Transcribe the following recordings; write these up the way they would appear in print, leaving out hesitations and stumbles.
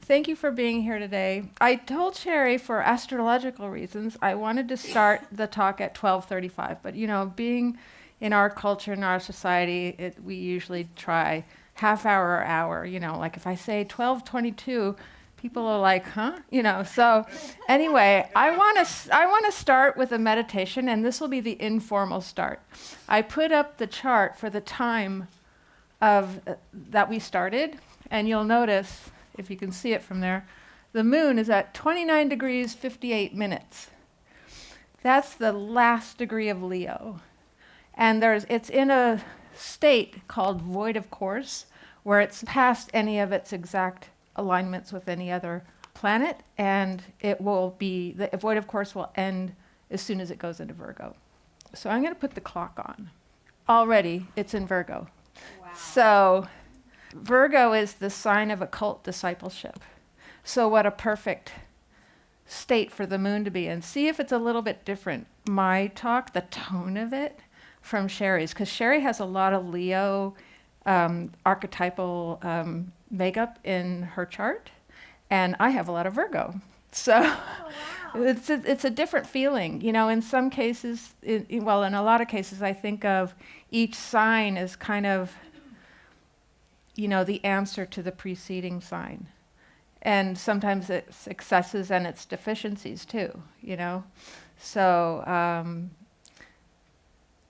Thank you for being here today. I told Sherry for astrological reasons I wanted to start the talk at 12:35, but being in our culture, in our society, we usually try half hour or hour. Like if I say 12:22, people are like, huh? So anyway, I want to start with a meditation, and this will be the informal start. I put up the chart for the time of that we started, and you'll notice, if you can see it from there, the moon is at 29 degrees 58 minutes. That's the last degree of Leo. And it's in a state called void of course, where it's past any of its exact alignments with any other planet, and the void of course will end as soon as it goes into Virgo. So I'm going to put the clock on. Already, it's in Virgo. Wow. So Virgo is the sign of occult discipleship. So what a perfect state for the moon to be in. See if it's a little bit different. My talk, the tone of it, from Sherry's, because Sherry has a lot of Leo archetypal makeup in her chart, and I have a lot of Virgo. So it's a different feeling. In some cases, in a lot of cases, I think of each sign as kind of the answer to the preceding sign. And sometimes it's successes and its deficiencies too, So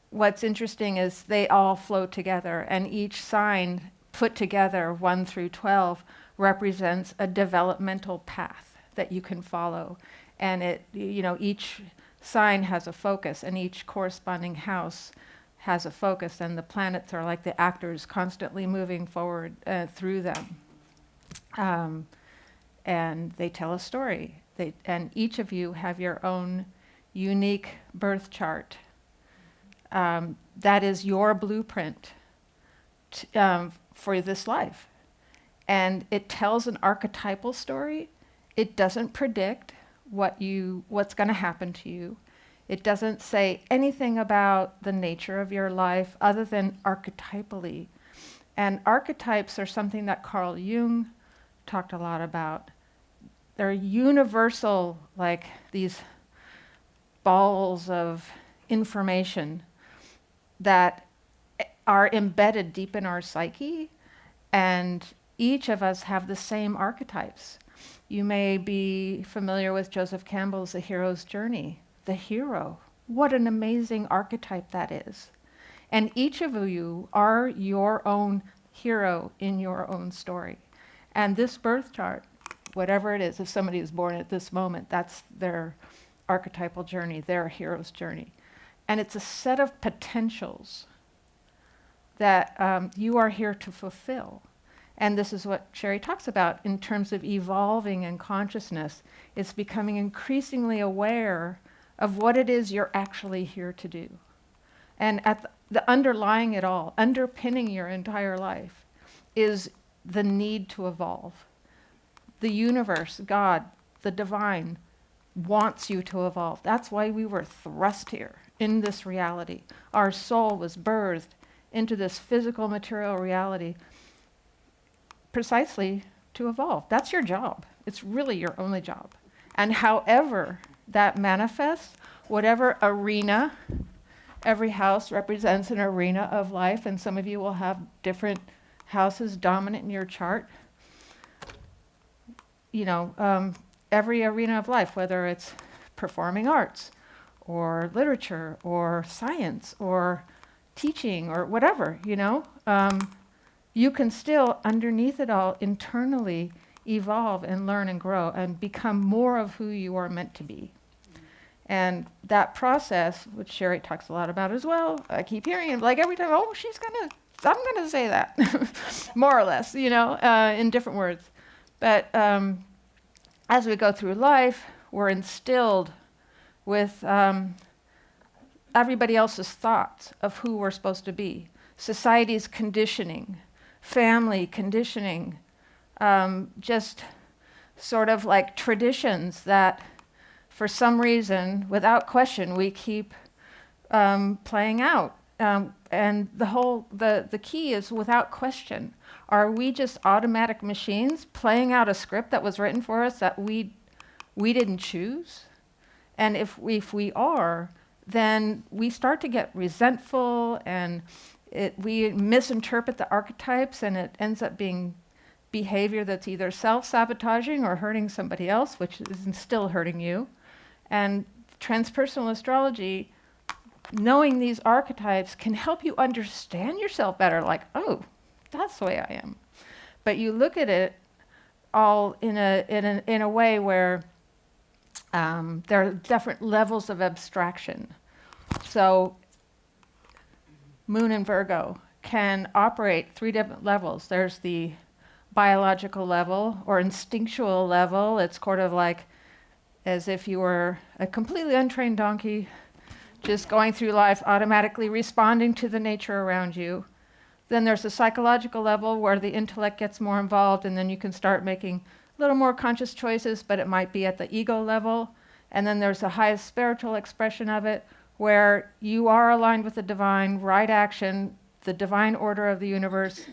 what's interesting is they all flow together, and each sign put together, 1 through 12, represents a developmental path that you can follow. And each sign has a focus, and each corresponding house has a focus, and the planets are like the actors constantly moving forward through them. And they tell a story. And each of you have your own unique birth chart. That is your blueprint for this life. And it tells an archetypal story. It doesn't predict what's going to happen to you. It doesn't say anything about the nature of your life other than archetypally. And archetypes are something that Carl Jung talked a lot about. They're universal, like these balls of information that are embedded deep in our psyche, and each of us have the same archetypes. You may be familiar with Joseph Campbell's The Hero's Journey. The hero. What an amazing archetype that is. And each of you are your own hero in your own story. And this birth chart, whatever it is, if somebody is born at this moment, that's their archetypal journey, their hero's journey. And it's a set of potentials that you are here to fulfill. And this is what Sherry talks about in terms of evolving in consciousness. It's becoming increasingly aware of what it is you're actually here to do. And at the underlying it all, underpinning your entire life, is the need to evolve. The universe, God, the divine, wants you to evolve. That's why we were thrust here in this reality. Our soul was birthed into this physical material reality precisely to evolve. That's your job. It's really your only job. And however that manifests, whatever arena, every house represents an arena of life, and some of you will have different houses dominant in your chart. Every arena of life, whether it's performing arts, or literature, or science, or teaching, or whatever, you can still, underneath it all, internally evolve and learn and grow and become more of who you are meant to be. And that process, which Sherry talks a lot about as well, I keep hearing it, like every time, I'm gonna say that, more or less, in different words. But as we go through life, we're instilled with everybody else's thoughts of who we're supposed to be. Society's conditioning, family conditioning, just sort of like traditions that for some reason, without question, we keep playing out. and the key is without question. Are we just automatic machines playing out a script that was written for us that we didn't choose? And if we are, then we start to get resentful, and we misinterpret the archetypes, and it ends up being behavior that's either self-sabotaging or hurting somebody else, which is still hurting you. And transpersonal astrology, knowing these archetypes, can help you understand yourself better, like, oh, that's the way I am. But you look at it all in a way where there are different levels of abstraction. So Moon in Virgo can operate 3 different levels. There's the biological level or instinctual level. It's sort of like as if you were a completely untrained donkey, just going through life, automatically responding to the nature around you. Then there's the psychological level where the intellect gets more involved, and then you can start making a little more conscious choices, but it might be at the ego level. And then there's the highest spiritual expression of it, where you are aligned with the divine, right action, the divine order of the universe,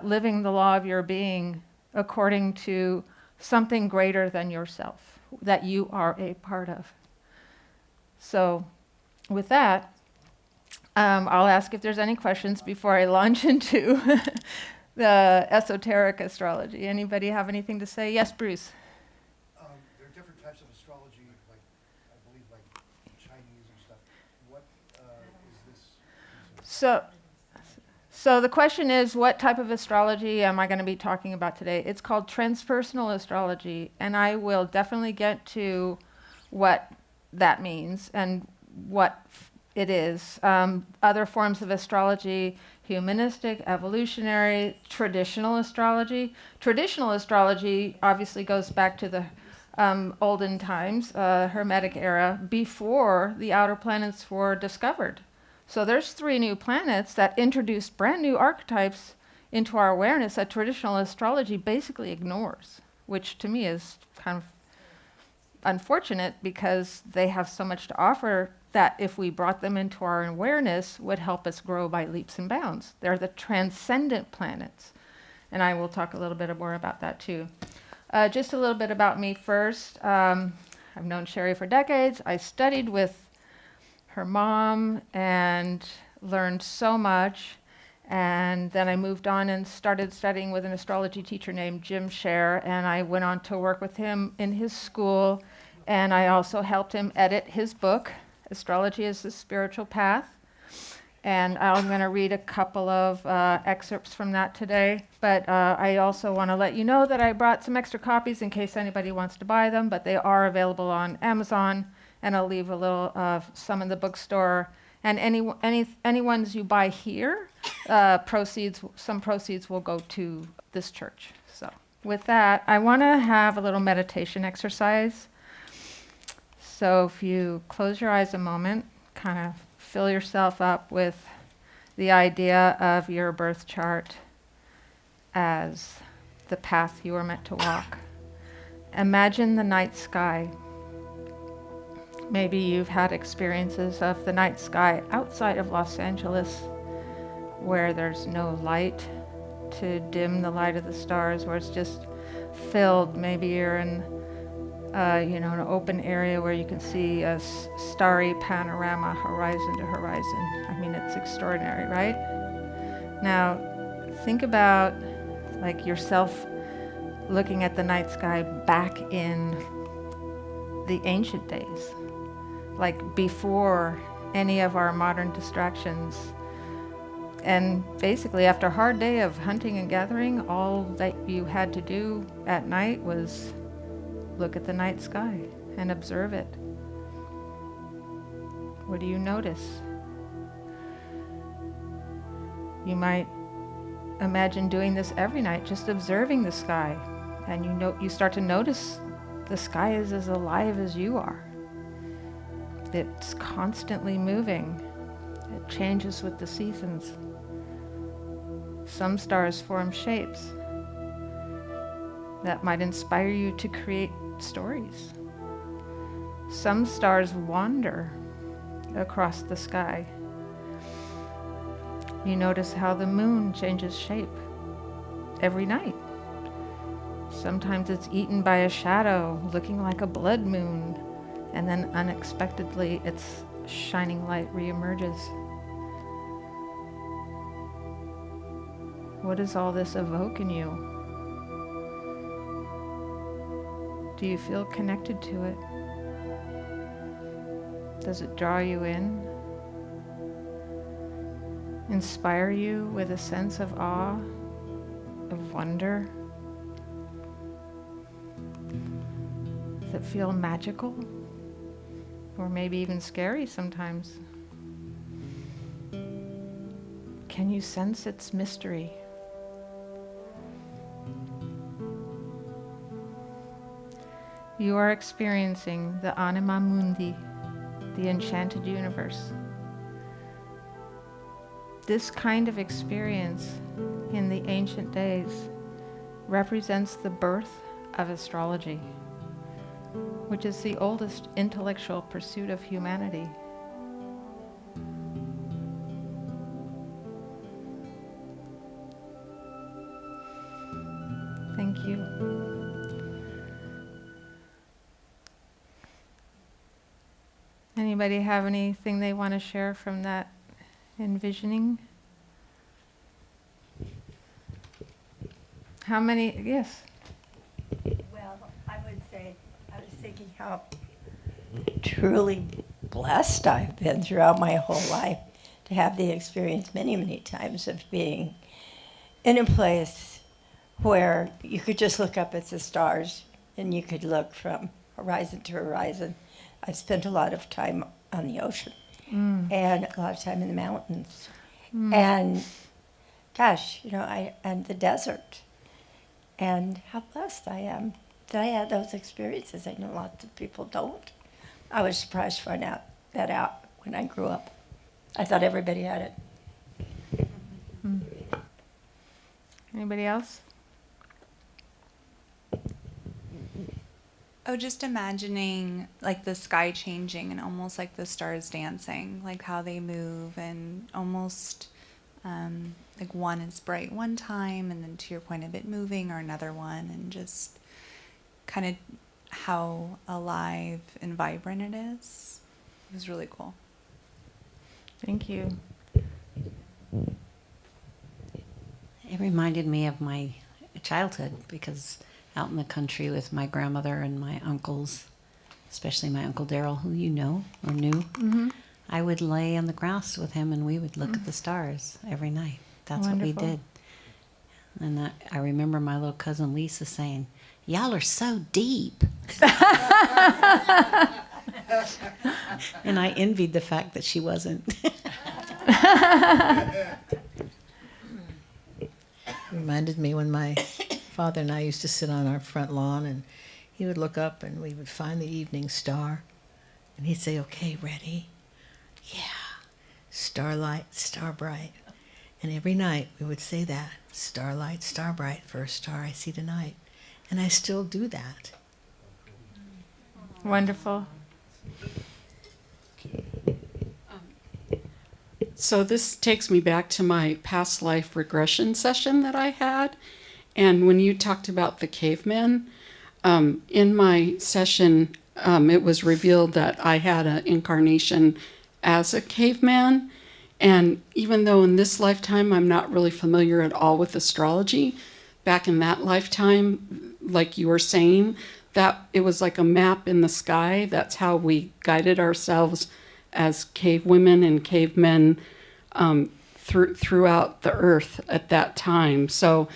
living the law of your being according to something greater than yourself that you are a part of. So with that, I'll ask if there's any questions before I launch into the esoteric astrology. Anybody have anything to say? Yes, Bruce. There are different types of astrology, like I believe like Chinese and stuff. What is this? So the question is, what type of astrology am I going to be talking about today? It's called transpersonal astrology, and I will definitely get to what that means and what it is. Other forms of astrology: humanistic, evolutionary, traditional astrology. Traditional astrology obviously goes back to the olden times, Hermetic era, before the outer planets were discovered. So there's 3 new planets that introduced brand new archetypes into our awareness that traditional astrology basically ignores, which to me is kind of unfortunate because they have so much to offer that if we brought them into our awareness would help us grow by leaps and bounds. They're the transcendent planets. And I will talk a little bit more about that too. Just a little bit about me first. I've known Sherry for decades. I studied with her mom and learned so much. And then I moved on and started studying with an astrology teacher named Jim Scher, and I went on to work with him in his school, and I also helped him edit his book, Astrology is the Spiritual Path. And I'm going to read a couple of excerpts from that today. But I also want to let you know that I brought some extra copies in case anybody wants to buy them, but they are available on Amazon, and I'll leave a little some in the bookstore. And any ones you buy here, some proceeds will go to this church. So with that, I want to have a little meditation exercise. So if you close your eyes a moment, kind of fill yourself up with the idea of your birth chart as the path you are meant to walk. Imagine the night sky. Maybe you've had experiences of the night sky outside of Los Angeles where there's no light to dim the light of the stars, where it's just filled. Maybe you're in an open area where you can see a starry panorama, horizon to horizon. I mean, it's extraordinary, right? Now, think about like yourself looking at the night sky back in the ancient days, like before any of our modern distractions. And basically, after a hard day of hunting and gathering, all that you had to do at night was look at the night sky and observe it. What do you notice? You might imagine doing this every night, just observing the sky. And you start to notice the sky is as alive as you are. It's constantly moving. It changes with the seasons. Some stars form shapes that might inspire you to create stories. Some stars wander across the sky. You notice how the moon changes shape every night. Sometimes it's eaten by a shadow, looking like a blood moon, and then unexpectedly its shining light reemerges. What does all this evoke in you? Do you feel connected to it? Does it draw you in? Inspire you with a sense of awe, of wonder? Does it feel magical? Or maybe even scary sometimes? Can you sense its mystery? You are experiencing the anima mundi, the enchanted universe. This kind of experience in the ancient days represents the birth of astrology, which is the oldest intellectual pursuit of humanity. Thank you. Anybody have anything they want to share from that envisioning? How many? Yes. Well, I would say, I was thinking how truly blessed I've been throughout my whole life to have the experience many, many times of being in a place where you could just look up at the stars and you could look from horizon to horizon. I've spent a lot of time on the ocean and a lot of time in the mountains. And gosh, and the desert. And how blessed I am that I had those experiences. I know lots of people don't. I was surprised to find that out when I grew up. I thought everybody had it. Anybody else? Oh, just imagining like the sky changing and almost like the stars dancing, like how they move and almost like one is bright one time and then to your point of it moving or another one, and just kind of how alive and vibrant it is. It was really cool. Thank you. It reminded me of my childhood, because out in the country with my grandmother and my uncles, especially my Uncle Darrell, who you know or knew, I would lay on the grass with him and we would look at the stars every night. That's Wonderful. what we did. And I remember my little cousin Lisa saying, "Y'all are so deep." And I envied the fact that she wasn't. Reminded me when my father and I used to sit on our front lawn, and he would look up and we would find the evening star, and he'd say, "Okay, ready? Yeah, starlight, star bright." And every night we would say that, "Starlight, star bright, first star I see tonight." And I still do that. Wonderful. So this takes me back to my past life regression session that I had. And when you talked about the cavemen, in my session, it was revealed that I had an incarnation as a caveman. And even though in this lifetime I'm not really familiar at all with astrology, back in that lifetime, like you were saying, that it was like a map in the sky. That's how we guided ourselves as cave women and cavemen throughout the earth at that time. So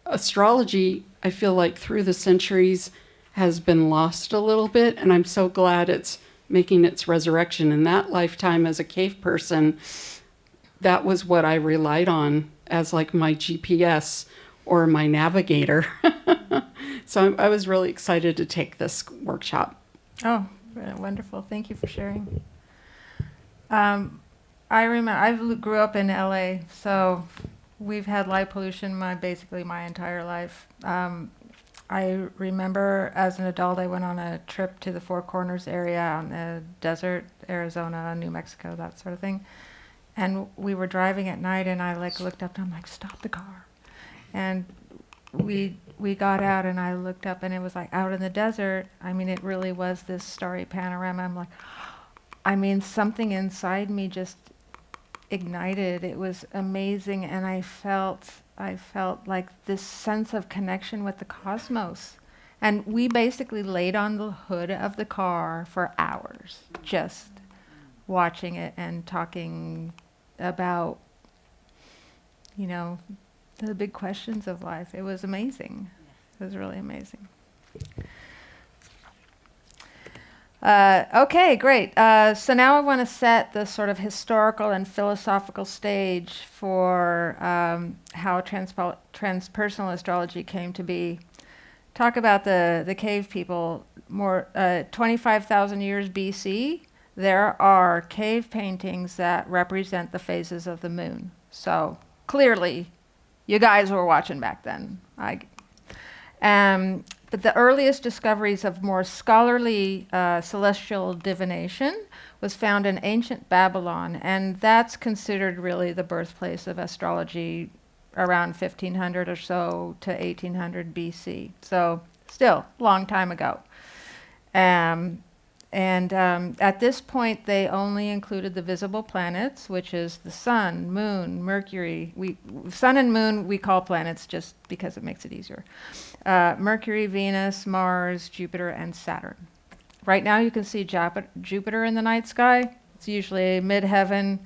astrology, I feel like through the centuries, has been lost a little bit, and I'm so glad it's making its resurrection. In that lifetime as a cave person, that was what I relied on as like my GPS or my navigator. So I was really excited to take this workshop. Oh, wonderful. Thank you for sharing. I remember, I grew up in LA, so we've had light pollution basically my entire life. I remember as an adult, I went on a trip to the Four Corners area on the desert, Arizona, New Mexico, that sort of thing. And we were driving at night, and I like looked up, and I'm like, stop the car. And we got out, and I looked up, and it was like out in the desert. I mean, it really was this starry panorama. I'm like, I mean, something inside me just ignited. It was amazing, and I felt like this sense of connection with the cosmos. And we basically laid on the hood of the car for hours, just watching it and talking about, you know, the big questions of life. It was amazing. It was really amazing. Okay, great. So now I want to set the sort of historical and philosophical stage for how transpersonal astrology came to be. Talk about the cave people. More 25,000 years BC, there are cave paintings that represent the phases of the moon. So clearly, you guys were watching back then. But the earliest discoveries of more scholarly celestial divination was found in ancient Babylon, and that's considered really the birthplace of astrology around 1500 or so to 1800 BC. So still, long time ago. At this point, they only included the visible planets, which is the sun, moon, Mercury. Sun and moon we call planets just because it makes it easier. Mercury, Venus, Mars, Jupiter, and Saturn. Right now you can see Jupiter in the night sky. It's usually mid-heaven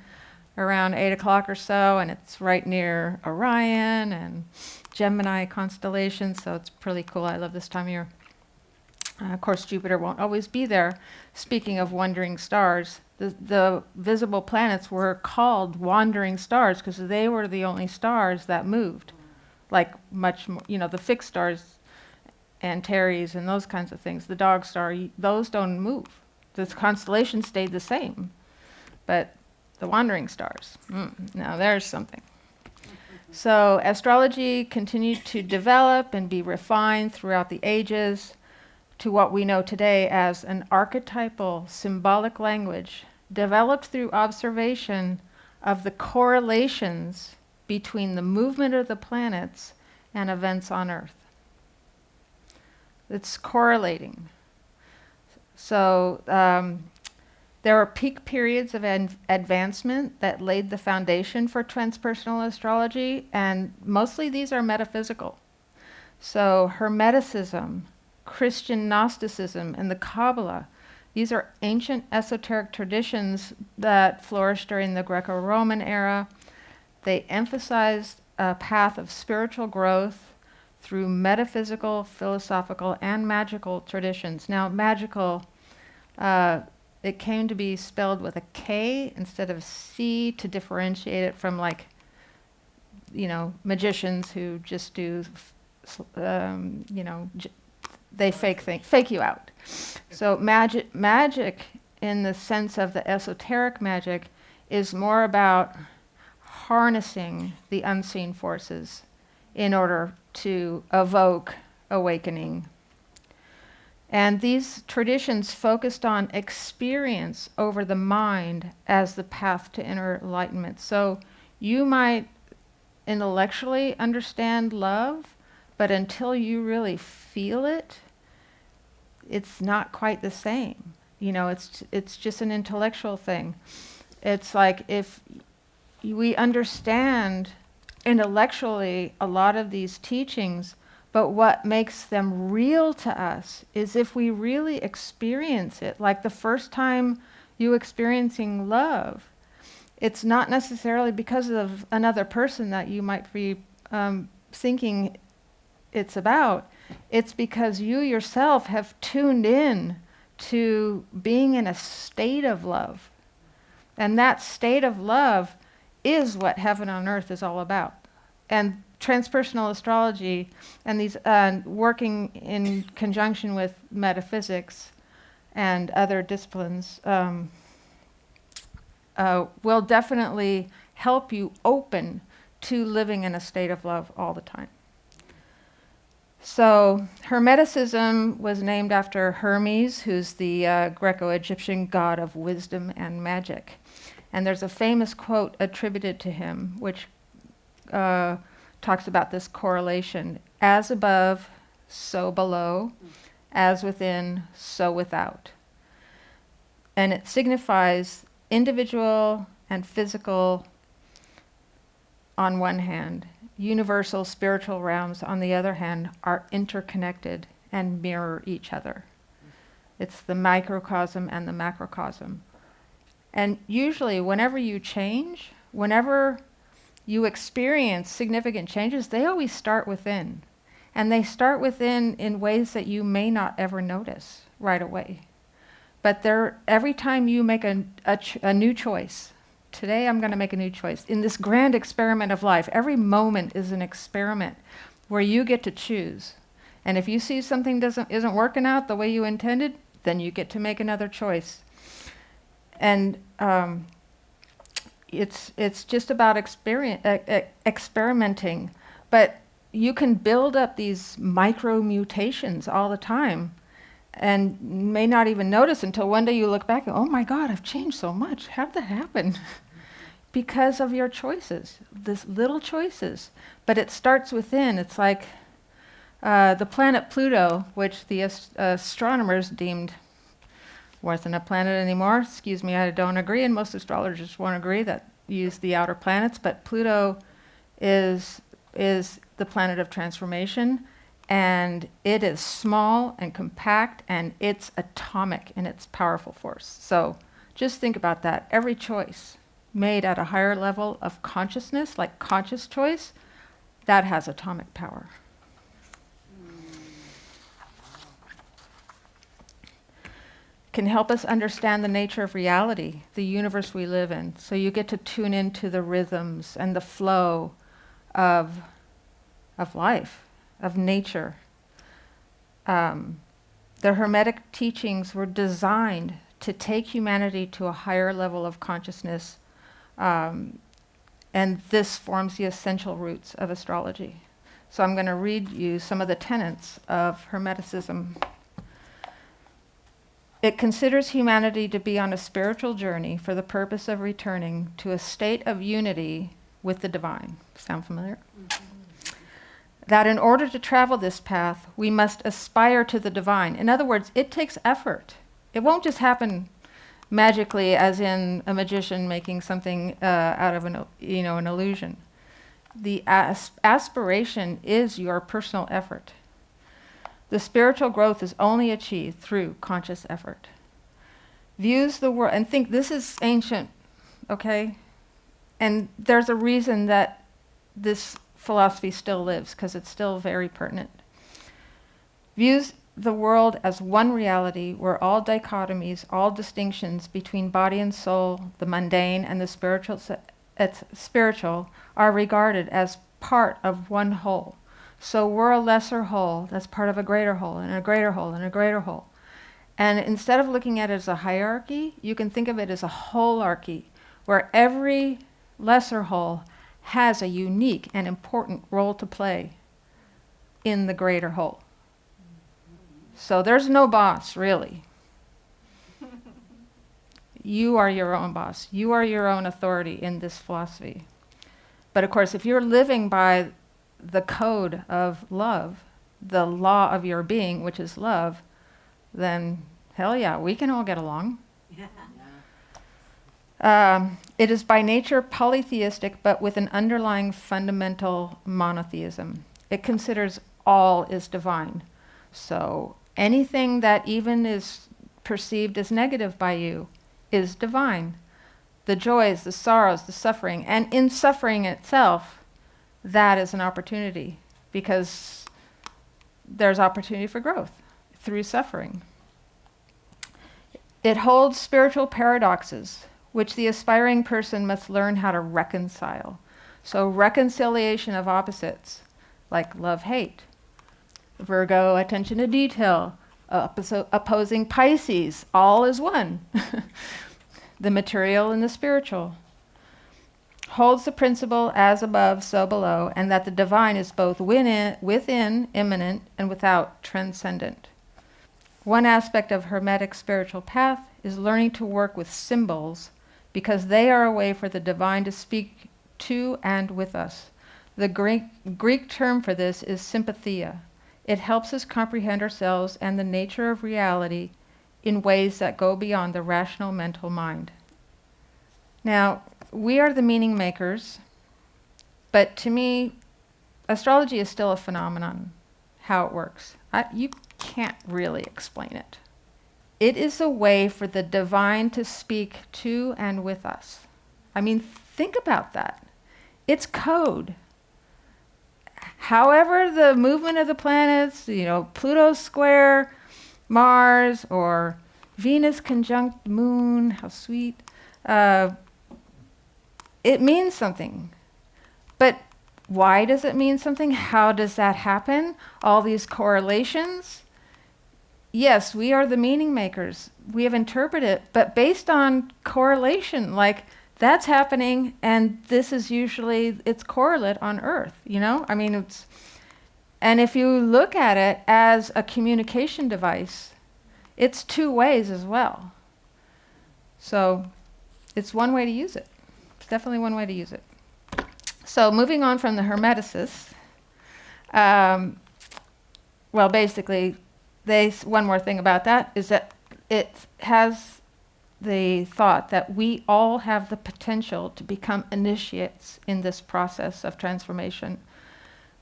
around 8 o'clock or so, and it's right near Orion and Gemini constellation, so it's pretty cool. I love this time of year. Of course, Jupiter won't always be there. Speaking of wandering stars, the visible planets were called wandering stars because they were the only stars that moved. Like much more, you know, the fixed stars, Antares and those kinds of things. The dog star, those don't move. The constellation stayed the same. But the wandering stars, now there's something. So astrology continued to develop and be refined throughout the ages to what we know today as an archetypal symbolic language developed through observation of the correlations between the movement of the planets and events on Earth. It's correlating. So there are peak periods of advancement that laid the foundation for transpersonal astrology, and mostly these are metaphysical. So Hermeticism, Christian Gnosticism, and the Kabbalah, these are ancient esoteric traditions that flourished during the Greco-Roman era. They emphasized a path of spiritual growth through metaphysical, philosophical, and magical traditions. Now, magical, it came to be spelled with a K instead of C to differentiate it from, like, you know, magicians who just do, they fake you out. So magic in the sense of the esoteric magic is more about harnessing the unseen forces in order to evoke awakening. And these traditions focused on experience over the mind as the path to inner enlightenment. So you might intellectually understand love, but until you really feel it, it's not quite the same. You know, it's just an intellectual thing. It's like if we understand intellectually a lot of these teachings, but what makes them real to us is if we really experience it. Like the first time you experiencing love, it's not necessarily because of another person that you might be thinking it's about. It's because you yourself have tuned in to being in a state of love. And that state of love is what heaven on earth is all about. And transpersonal astrology and these working in conjunction with metaphysics and other disciplines will definitely help you open to living in a state of love all the time. So Hermeticism was named after Hermes, who's the Greco-Egyptian god of wisdom and magic. And there's a famous quote attributed to him, which talks about this correlation: as above, so below, as within, so without. And it signifies individual and physical on one hand, universal spiritual realms on the other hand are interconnected and mirror each other. It's the microcosm and the macrocosm. And usually whenever you change, whenever you experience significant changes, they always start within. And they start within in ways that you may not ever notice right away. But every time you make a new choice, today I'm going to make a new choice. In this grand experiment of life, every moment is an experiment where you get to choose. And if you see something isn't working out the way you intended, then you get to make another choice. And it's just about experimenting. But you can build up these micro mutations all the time and may not even notice until one day you look back and, oh my God, I've changed so much. How did that happen? Because of your choices, these little choices. But it starts within. It's like the planet Pluto, which the astronomers deemed wasn't a planet anymore. Excuse me, I don't agree, and most astrologers won't agree that use the outer planets, but Pluto is the planet of transformation. And it is small and compact, and it's atomic in its powerful force. So just think about that. Every choice made at a higher level of consciousness, like conscious choice, that has atomic power. Can help us understand the nature of reality, the universe we live in. So you get to tune into the rhythms and the flow of life, of nature. The Hermetic teachings were designed to take humanity to a higher level of consciousness, and this forms the essential roots of astrology. So I'm going to read you some of the tenets of Hermeticism. It considers humanity to be on a spiritual journey for the purpose of returning to a state of unity with the divine. Sound familiar? Mm-hmm. That in order to travel this path, we must aspire to the divine. In other words, it takes effort. It won't just happen magically, as in a magician making something out of an illusion. The aspiration is your personal effort. The spiritual growth is only achieved through conscious effort. Views the world, and think this is ancient, okay? And there's a reason that this philosophy still lives, because it's still very pertinent. Views the world as one reality where all dichotomies, all distinctions between body and soul, the mundane and the spiritual, are regarded as part of one whole. So we're a lesser whole that's part of a greater whole, and a greater whole, and a greater whole. And instead of looking at it as a hierarchy, you can think of it as a holarchy, where every lesser whole has a unique and important role to play in the greater whole. So there's no boss, really. You are your own boss. You are your own authority in this philosophy. But of course, if you're living by the code of love, the law of your being, which is love, then hell yeah, we can all get along. It is by nature polytheistic, but with an underlying fundamental monotheism. It considers all is divine. So anything that even is perceived as negative by you is divine. The joys, the sorrows, the suffering, and in suffering itself, that is an opportunity, because there's opportunity for growth through suffering. It holds spiritual paradoxes, which the aspiring person must learn how to reconcile. So reconciliation of opposites, like love-hate. Virgo, attention to detail. Opposing Pisces, all is one. The material and the spiritual. Holds the principle as above, so below, and that the divine is both within, immanent, and without, transcendent. One aspect of Hermetic spiritual path is learning to work with symbols because they are a way for the divine to speak to and with us. The Greek term for this is sympathia. It helps us comprehend ourselves and the nature of reality in ways that go beyond the rational mental mind. Now, we are the meaning makers, but to me, astrology is still a phenomenon, how it works. You can't really explain it. It is a way for the divine to speak to and with us. I mean, think about that. It's code. However, the movement of the planets, Pluto square Mars or Venus conjunct Moon, how sweet. It means something. But why does it mean something? How does that happen? All these correlations? Yes, we are the meaning makers. We have interpreted it, but based on correlation, like that's happening, and this is usually its correlate on Earth, I mean, and if you look at it as a communication device, it's two ways as well. So it's one way to use it. It's definitely one way to use it. So moving on from the Hermeticists, well, basically, one more thing about that is that it has the thought that we all have the potential to become initiates in this process of transformation.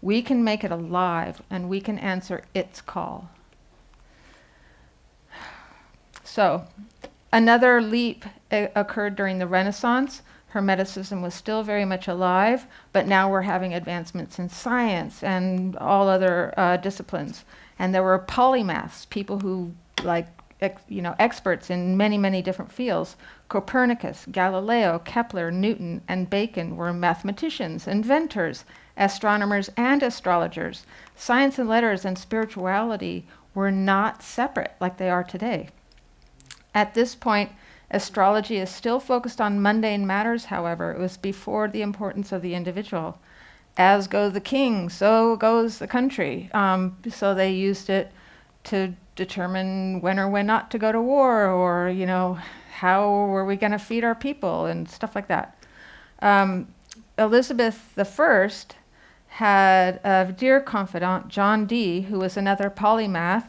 We can make it alive, and we can answer its call. So, another leap occurred during the Renaissance. Hermeticism was still very much alive, but now we're having advancements in science and all other disciplines. And there were polymaths, people who, experts in many, many different fields. Copernicus, Galileo, Kepler, Newton, and Bacon were mathematicians, inventors, astronomers, and astrologers. Science and letters and spirituality were not separate like they are today. At this point, astrology is still focused on mundane matters, however. It was before the importance of the individual. As goes the king, so goes the country. So they used it to determine when or when not to go to war, or, how were we going to feed our people and stuff like that. Elizabeth I had a dear confidant, John Dee, who was another polymath.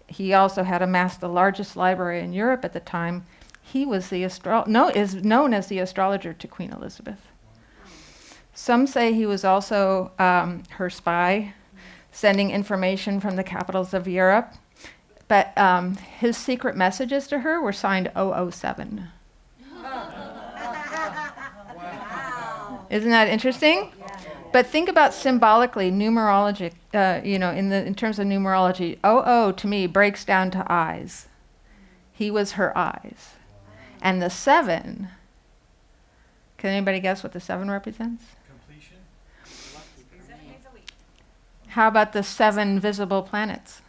He also had amassed the largest library in Europe at the time. He was is known as the astrologer to Queen Elizabeth. Some say he was also her spy, sending information from the capitals of Europe. But his secret messages to her were signed 007. Isn't that interesting? But think about symbolically, numerology, in terms of numerology, 00 to me breaks down to eyes. He was her eyes. And the 7, can anybody guess what the 7 represents? Completion? How about the 7 visible planets?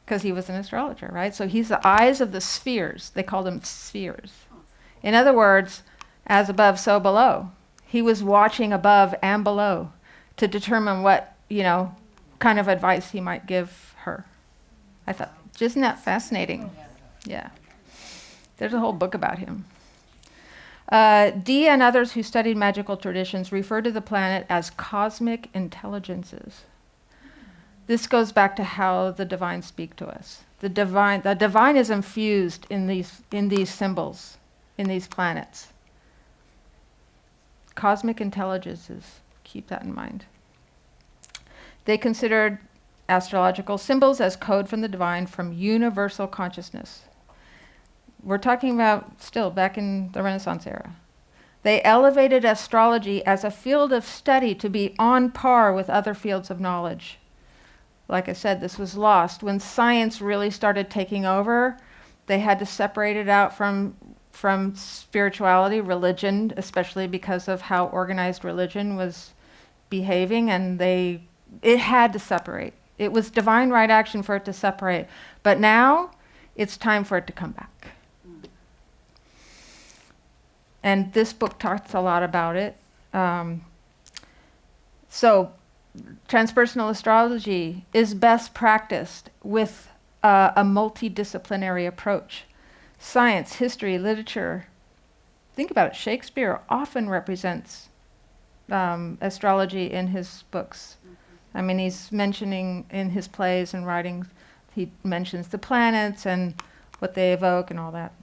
Because he was an astrologer, right? So he's the eyes of the spheres. They called them spheres. In other words, as above, so below. He was watching above and below to determine what, kind of advice he might give her. I thought, isn't that fascinating? Yeah. There's a whole book about him. Dee and others who studied magical traditions refer to the planet as cosmic intelligences. This goes back to how the divine speak to us. The divine is infused in these symbols, in these planets. Cosmic intelligences, keep that in mind. They considered astrological symbols as code from the divine from universal consciousness. We're talking about still back in the Renaissance era. They elevated astrology as a field of study to be on par with other fields of knowledge. Like I said, this was lost. When science really started taking over, they had to separate it out from spirituality, religion, especially because of how organized religion was behaving, and it had to separate. It was divine right action for it to separate. But now, it's time for it to come back. And this book talks a lot about it. So, transpersonal astrology is best practiced with a multidisciplinary approach. Science, history, literature, think about it, Shakespeare often represents astrology in his books. I mean, he's mentioning in his plays and writings, he mentions the planets and what they evoke and all that.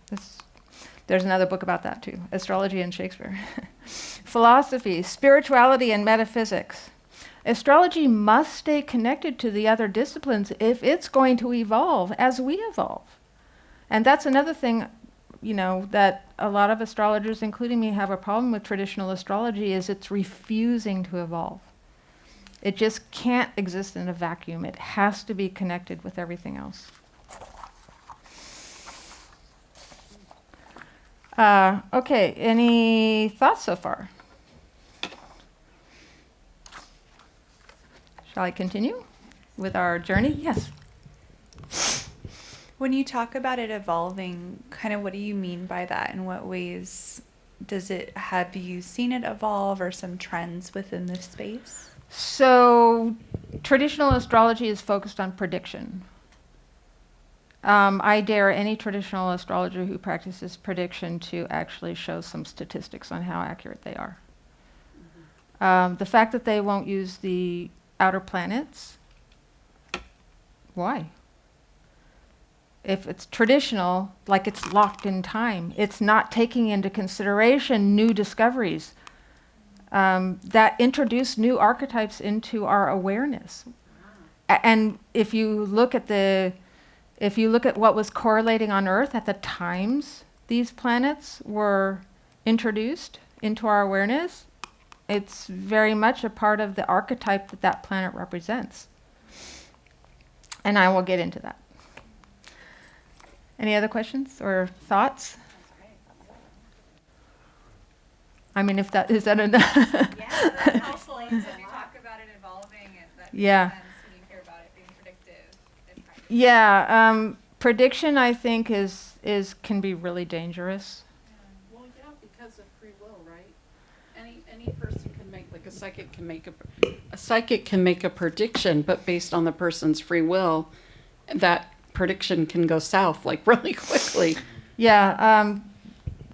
There's another book about that too, Astrology and Shakespeare. Philosophy, spirituality, and metaphysics. Astrology must stay connected to the other disciplines if it's going to evolve as we evolve. And that's another thing, that a lot of astrologers, including me, have a problem with traditional astrology, is it's refusing to evolve. It just can't exist in a vacuum. It has to be connected with everything else. Okay, any thoughts so far? Shall I continue with our journey? Yes. When you talk about it evolving, kind of what do you mean by that? In what ways have you seen it evolve, or some trends within this space? So traditional astrology is focused on prediction. I dare any traditional astrologer who practices prediction to actually show some statistics on how accurate they are. The fact that they won't use the outer planets, why? If it's traditional, like it's locked in time, it's not taking into consideration new discoveries that introduce new archetypes into our awareness. And if you look at what was correlating on Earth at the times these planets were introduced into our awareness, it's very much a part of the archetype that planet represents. And I will get into that. Any other questions or thoughts? I mean, is that enough? Yeah, that's helpful. When you talk about it evolving, that makes sense when you hear about it being predictive. Yeah, prediction, I think, can be really dangerous. Well, yeah, because of free will, right? Any person can make, like a psychic can make a prediction, but based on the person's free will, that prediction can go south like really quickly. Yeah,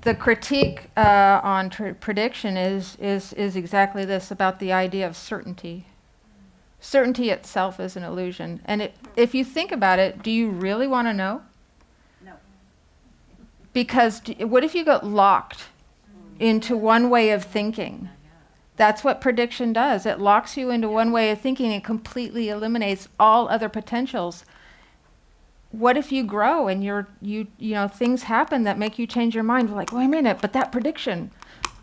the critique on prediction is exactly this, about the idea of certainty. Certainty itself is an illusion. And if you think about it, do you really want to know? No. Because what if you got locked into one way of thinking? That's what prediction does. It locks you into one way of thinking and completely eliminates all other potentials. What if you grow and things happen that make you change your mind? Like, wait a minute, but that prediction,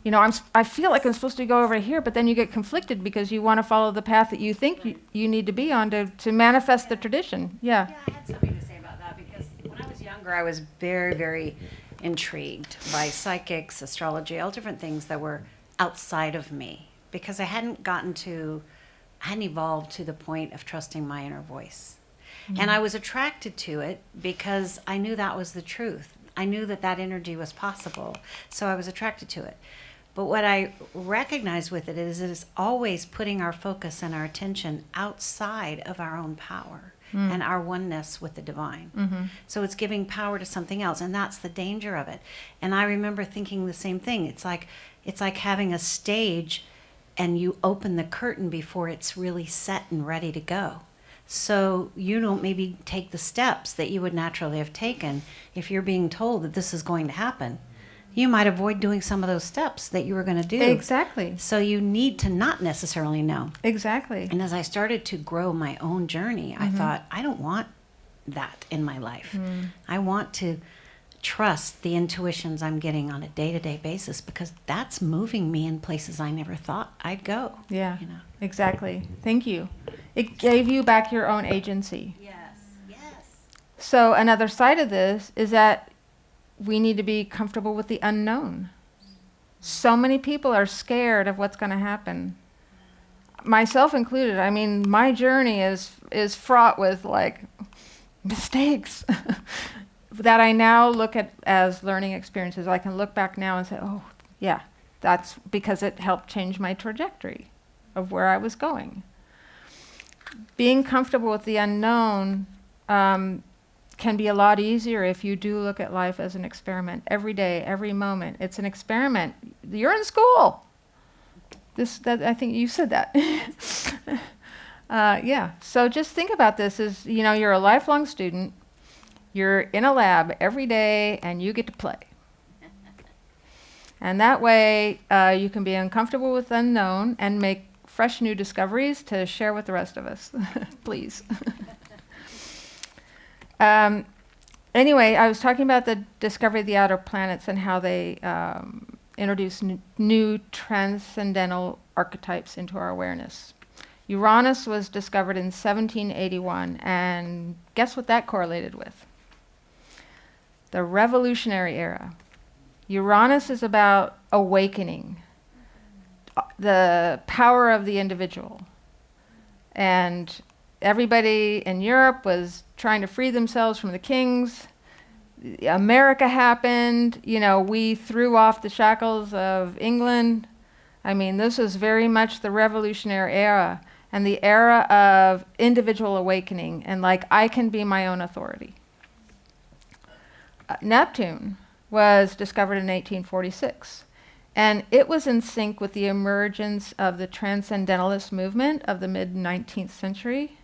I feel like I'm supposed to go over here, but then you get conflicted because you want to follow the path that you think you need to be on to manifest the tradition. Yeah. Yeah, I had something to say about that, because when I was younger, I was very, very intrigued by psychics, astrology, all different things that were outside of me, because I hadn't evolved to the point of trusting my inner voice. Mm-hmm. And I was attracted to it because I knew that was the truth. I knew that energy was possible, so I was attracted to it. But what I recognize with it is always putting our focus and our attention outside of our own power and our oneness with the divine. Mm-hmm. So it's giving power to something else, and that's the danger of it. And I remember thinking the same thing. It's like having a stage, and you open the curtain before it's really set and ready to go. So you don't maybe take the steps that you would naturally have taken if you're being told that this is going to happen. You might avoid doing some of those steps that you were going to do. Exactly. So you need to not necessarily know. Exactly. And as I started to grow my own journey, I thought, I don't want that in my life. I want to trust the intuitions I'm getting on a day-to-day basis, because that's moving me in places I never thought I'd go. Yeah, exactly. Thank you. It gave you back your own agency. Yes. So another side of this is that we need to be comfortable with the unknown. So many people are scared of what's going to happen. Myself included. I mean, my journey is fraught with mistakes that I now look at as learning experiences. I can look back now and say, oh, yeah, that's because it helped change my trajectory of where I was going. Being comfortable with the unknown can be a lot easier if you do look at life as an experiment. Every day, every moment, it's an experiment. You're in school. I think you said that. Yeah. So just think about this as, you're a lifelong student. You're in a lab every day, and you get to play. And that way, you can be uncomfortable with the unknown and make fresh new discoveries to share with the rest of us. Please. Anyway, I was talking about the discovery of the outer planets and how they introduce new transcendental archetypes into our awareness. Uranus was discovered in 1781, and guess what that correlated with? The Revolutionary Era. Uranus is about awakening, the power of the individual. And everybody in Europe was trying to free themselves from the kings. America happened. We threw off the shackles of England. I mean, this was very much the Revolutionary Era and the era of individual awakening and I can be my own authority. Neptune was discovered in 1846, and it was in sync with the emergence of the transcendentalist movement of the mid-19th century.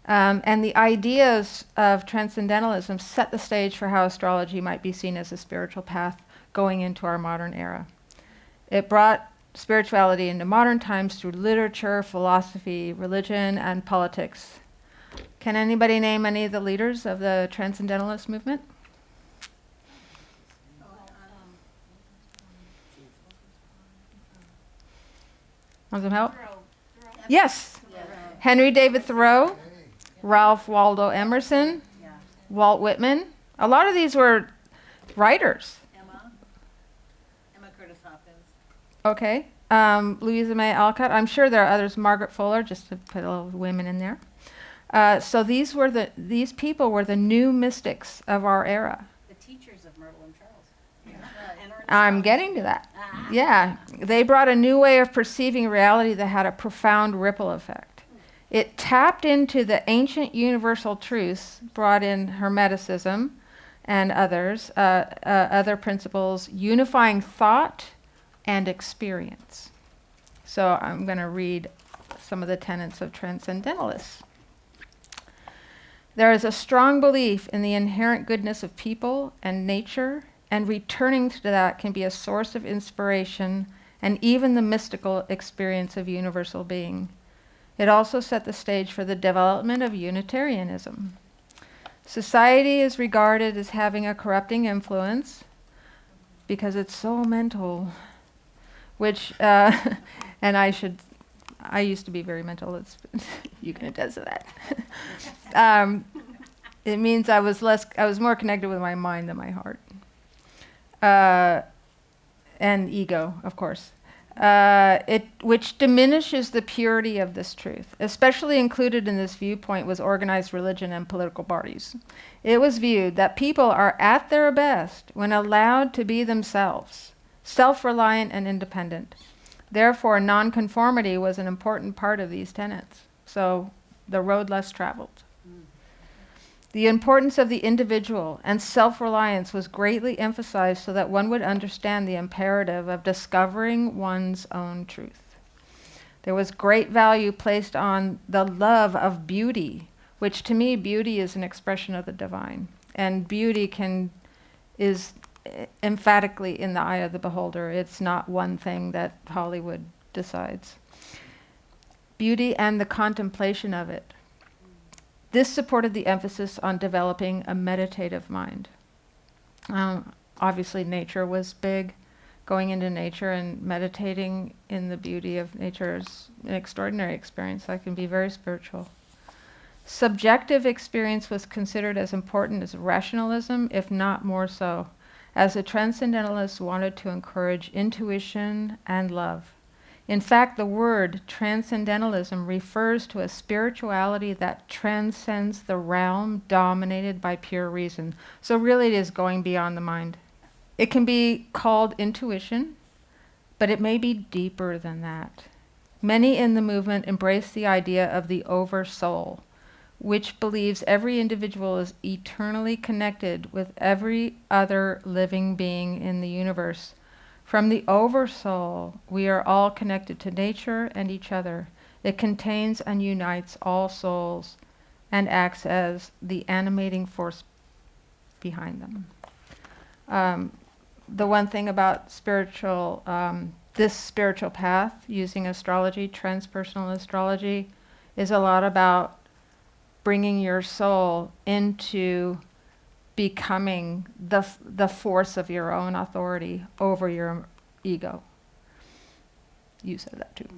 And the ideas of transcendentalism set the stage for how astrology might be seen as a spiritual path going into our modern era. It brought spirituality into modern times through literature, philosophy, religion, and politics. Can anybody name any of the leaders of the transcendentalist movement? Want some help? Yes. Henry David Thoreau, Ralph Waldo Emerson, Walt Whitman. A lot of these were writers. Emma Curtis Hopkins. Okay. Louisa May Alcott. I'm sure there are others. Margaret Fuller, just to put a little women in there. So these people were the new mystics of our era. The teachers of Myrtle and Charles. I'm getting to that. Yeah. They brought a new way of perceiving reality that had a profound ripple effect. It tapped into the ancient universal truths brought in Hermeticism and others, other principles, unifying thought and experience. So I'm going to read some of the tenets of transcendentalists. There is a strong belief in the inherent goodness of people and nature, and returning to that can be a source of inspiration and even the mystical experience of universal being. It also set the stage for the development of Unitarianism. Society is regarded as having a corrupting influence because it's so mental, which, and I used to be very mental. You can attest to that. It means I was more connected with my mind than my heart. And ego, of course. Which diminishes the purity of this truth. Especially included in this viewpoint was organized religion and political parties. It was viewed that people are at their best when allowed to be themselves, self-reliant and independent. Therefore, nonconformity was an important part of these tenets. So, the road less traveled. The importance of the individual and self-reliance was greatly emphasized so that one would understand the imperative of discovering one's own truth. There was great value placed on the love of beauty, which to me, beauty is an expression of the divine. And beauty is emphatically in the eye of the beholder. It's not one thing that Hollywood decides. Beauty and the contemplation of it. This supported the emphasis on developing a meditative mind. Obviously, nature was big. Going into nature and meditating in the beauty of nature is an extraordinary experience that can be very spiritual. Subjective experience was considered as important as rationalism, if not more so, as the transcendentalists wanted to encourage intuition and love. In fact, the word transcendentalism refers to a spirituality that transcends the realm dominated by pure reason. So really it is going beyond the mind. It can be called intuition, but it may be deeper than that. Many in the movement embrace the idea of the oversoul, which believes every individual is eternally connected with every other living being in the universe. From the Oversoul, we are all connected to nature and each other. It contains and unites all souls and acts as the animating force behind them. The one thing about this spiritual path, using astrology, transpersonal astrology, is a lot about bringing your soul into becoming the force of your own authority over your ego. You said that too.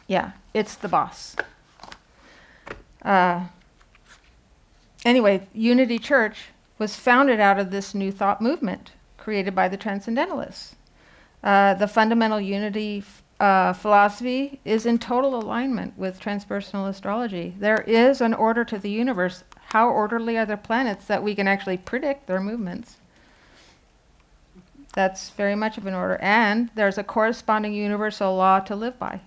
Yeah, it's the boss. Anyway, Unity Church was founded out of this new thought movement created by the Transcendentalists. The fundamental unity philosophy is in total alignment with transpersonal astrology. There is an order to the universe. How orderly are the planets that we can actually predict their movements? That's very much of an order. And there's a corresponding universal law to live by.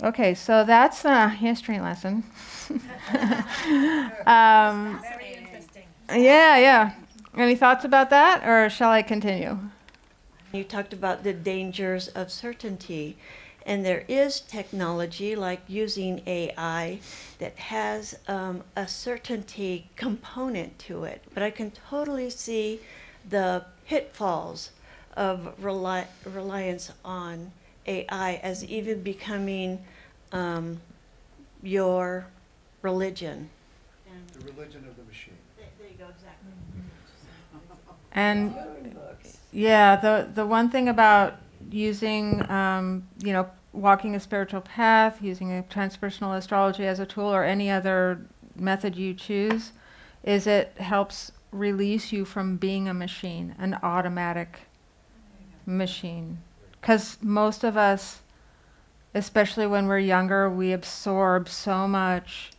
Okay, so that's a history lesson. Very interesting. Yeah. Any thoughts about that, or shall I continue? You talked about the dangers of certainty, and there is technology like using AI that has a certainty component to it, but I can totally see the pitfalls of reliance on AI as even becoming your religion. The religion of the machine. There you go, exactly. And yeah, the one thing about using, walking a spiritual path, using a transpersonal astrology as a tool, or any other method you choose, is it helps release you from being a machine, an automatic machine. Because most of us, especially when we're younger, we absorb so much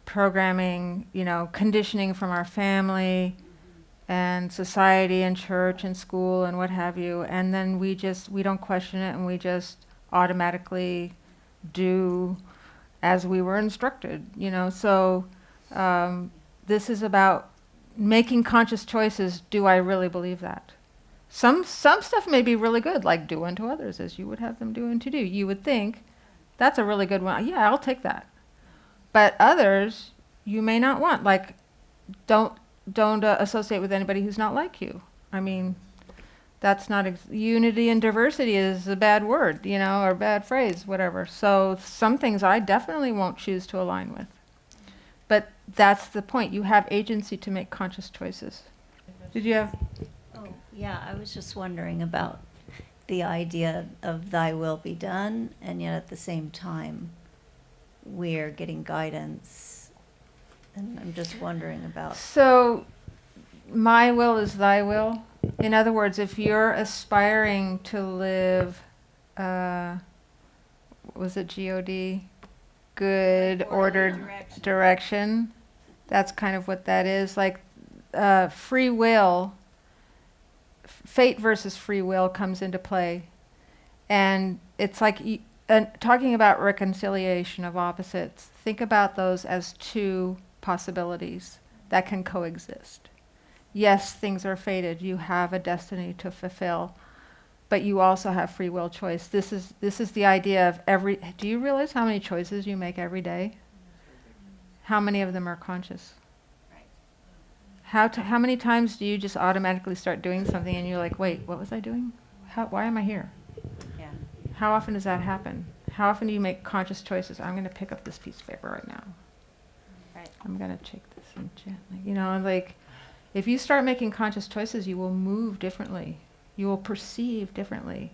programming, conditioning from our family and society and church and school and what have you, and then we don't question it, and we just automatically do as we were instructed, So this is about making conscious choices. Do I really believe that? Some stuff may be really good, like do unto others as you would have them do unto you. You would think, that's a really good one. Yeah, I'll take that. But others you may not want, like don't associate with anybody who's not like you. I mean, that's not unity and diversity is a bad word, or a bad phrase, whatever. So some things I definitely won't choose to align with. But that's the point. You have agency to make conscious choices. Did you have? Oh, yeah, I was just wondering about the idea of thy will be done, and yet at the same time, we're getting guidance. And I'm just wondering about. So, my will is thy will. In other words, if you're aspiring to live, was it God? Good, ordered direction. That's kind of what that is. Like free will, fate versus free will comes into play. And it's like talking about reconciliation of opposites. Think about those as two possibilities that can coexist. Yes, things are fated. You have a destiny to fulfill, but you also have free will choice. This is the idea of do you realize how many choices you make every day? How many of them are conscious? How many times do you just automatically start doing something and you're like, wait, what was I doing? Why am I here? Yeah. How often does that happen? How often do you make conscious choices? I'm going to pick up this piece of paper right now. Right. I'm going to take this and gently, if you start making conscious choices, you will move differently. You will perceive differently.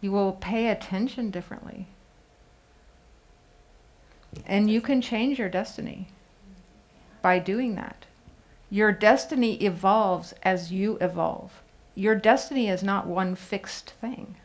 You will pay attention differently. And you can change your destiny by doing that. Your destiny evolves as you evolve. Your destiny is not one fixed thing.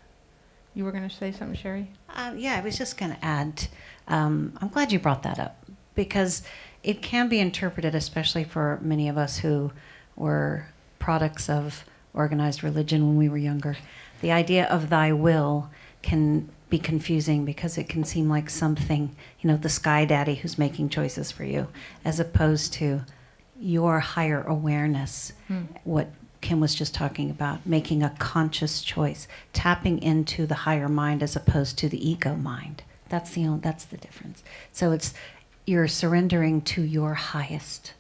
You were going to say something, Sherry? Yeah, I was just going to add, I'm glad you brought that up, because it can be interpreted, especially for many of us who were products of organized religion when we were younger. The idea of thy will can be confusing because it can seem like something, the sky daddy who's making choices for you, as opposed to your higher awareness, what Kim was just talking about, making a conscious choice, tapping into the higher mind as opposed to the ego mind. That's the difference. So you're surrendering to your highest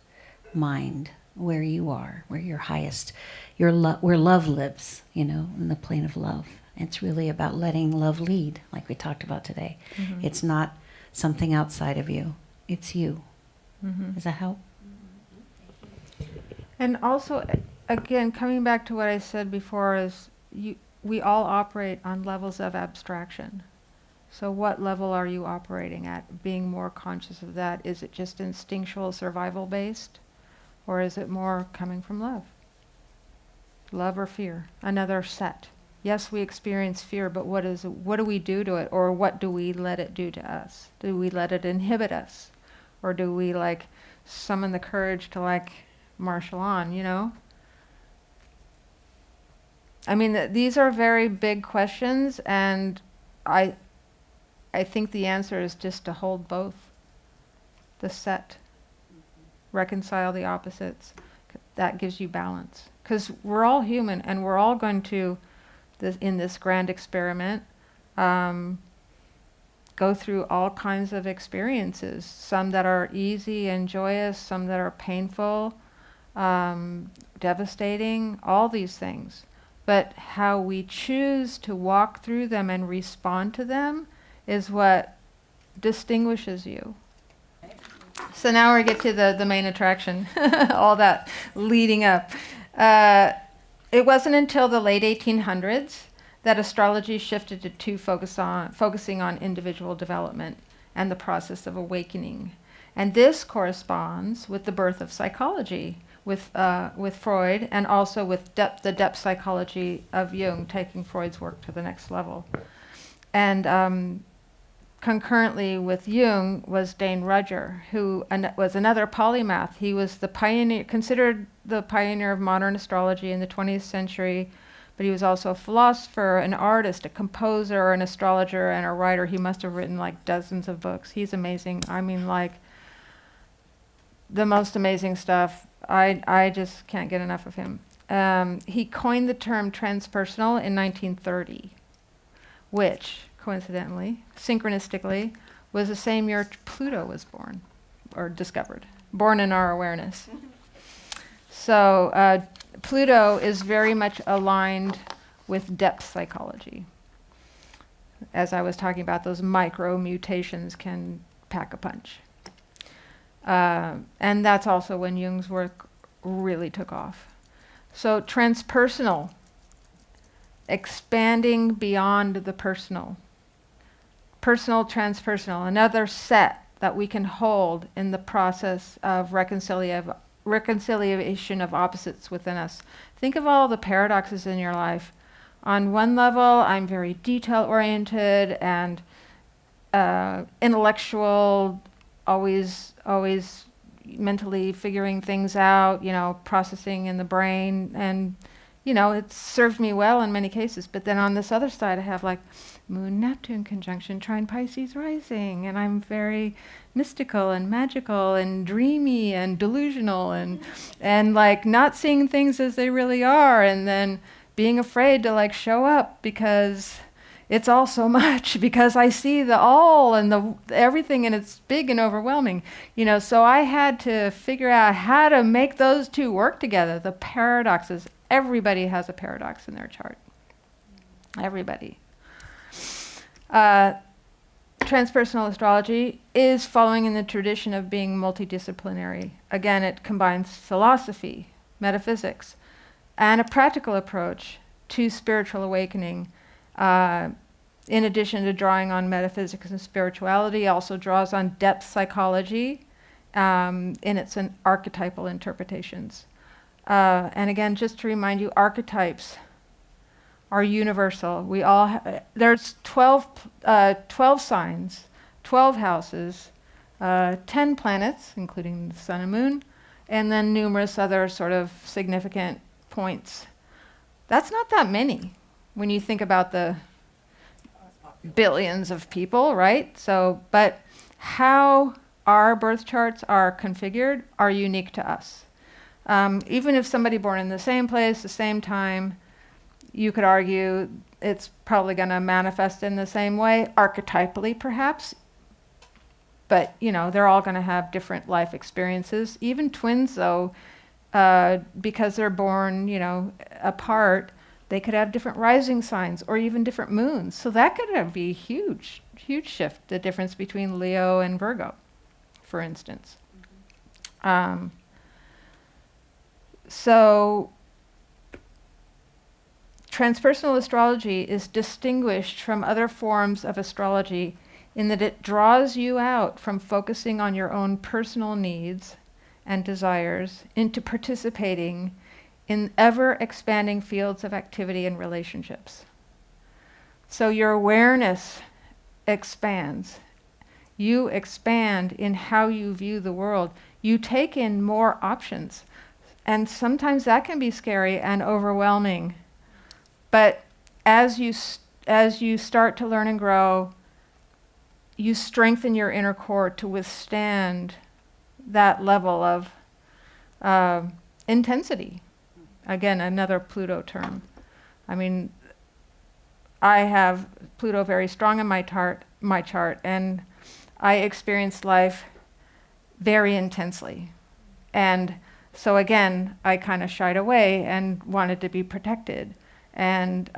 mind, where you are, where your highest, where love lives, in the plane of love. It's really about letting love lead, like we talked about today. Mm-hmm. It's not something outside of you. It's you. Mm-hmm. Does that help? And also, again, coming back to what I said before, is we all operate on levels of abstraction. So what level are you operating at? Being more conscious of that. Is it just instinctual survival based? Or is it more coming from love? Love or fear? Another set. Yes, we experience fear, but what do we do to it? Or what do we let it do to us? Do we let it inhibit us? Or do we summon the courage to marshal on, I mean, these are very big questions, and I think the answer is just to hold both. The set. Reconcile the opposites. That gives you balance. Because we're all human, and we're all going to, in this grand experiment, go through all kinds of experiences. Some that are easy and joyous, some that are painful, devastating, all these things. But how we choose to walk through them and respond to them is what distinguishes you. So now we get to the main attraction, all that leading up. It wasn't until the late 1800s that astrology shifted to focusing on individual development and the process of awakening. And this corresponds with the birth of psychology, with Freud, and also with the depth psychology of Jung, taking Freud's work to the next level. And concurrently with Jung was Dane Rudger, who was another polymath. He was considered the pioneer of modern astrology in the 20th century, but he was also a philosopher, an artist, a composer, an astrologer, and a writer. He must have written dozens of books. He's amazing. I mean, the most amazing stuff. I just can't get enough of him. He coined the term transpersonal in 1930, which, coincidentally, synchronistically, was the same year Pluto was born, or discovered, born in our awareness. So Pluto is very much aligned with depth psychology. As I was talking about, those micro mutations can pack a punch. And that's also when Jung's work really took off. So transpersonal, expanding beyond the personal. Personal, transpersonal, another set that we can hold in the process of reconciliation of opposites within us. Think of all the paradoxes in your life. On one level, I'm very detail-oriented and intellectual, always mentally figuring things out, processing in the brain, and it's served me well in many cases. But then on this other side, I have Moon Neptune conjunction trine Pisces rising, and I'm very mystical and magical and dreamy and delusional and not seeing things as they really are, and then being afraid to show up because it's all so much, because I see the all and the everything, and it's big and overwhelming, so I had to figure out how to make those two work together. The paradoxes. Everybody has a paradox in their chart. Everybody. Transpersonal astrology is following in the tradition of being multidisciplinary. Again, it combines philosophy, metaphysics, and a practical approach to spiritual awakening. In addition to drawing on metaphysics and spirituality, also draws on depth psychology in its archetypal interpretations. And again, just to remind you, archetypes are universal. We all there's 12 signs, 12 houses, 10 planets, including the sun and moon, and then numerous other sort of significant points. That's not that many when you think about billions of people, right? So, but how our birth charts are configured are unique to us. Even if somebody born in the same place, the same time, you could argue it's probably going to manifest in the same way, archetypally perhaps. But, you know, they're all going to have different life experiences. Even twins, though, because they're born, you know, apart, they could have different rising signs or even different moons. So that could be a huge, huge shift, the difference between Leo and Virgo, for instance. So transpersonal astrology is distinguished from other forms of astrology in that it draws you out from focusing on your own personal needs and desires into participating in ever-expanding fields of activity and relationships. So your awareness expands. You expand in how you view the world. You take in more options. And sometimes that can be scary and overwhelming. But as you start to learn and grow, you strengthen your inner core to withstand that level of intensity. Again, another Pluto term. I mean, I have Pluto very strong in my chart, and I experience life very intensely. And so again, I kind of shied away and wanted to be protected. And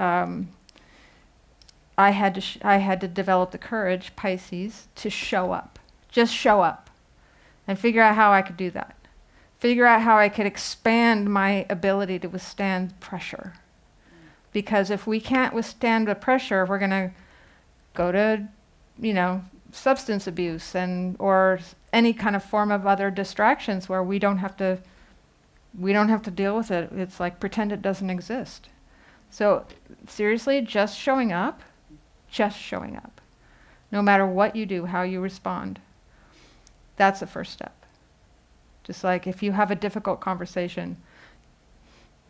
I had to develop the courage, Pisces, to show up. Just show up. And figure out how I could do that. Figure out how I could expand my ability to withstand pressure. Because if we can't withstand the pressure, we're going to go to, you know, substance abuse or any kind of form of other distractions where we don't have to deal with it. It's like pretend it doesn't exist. So seriously, just showing up. No matter what you do, how you respond. That's the first step. Just like if you have a difficult conversation,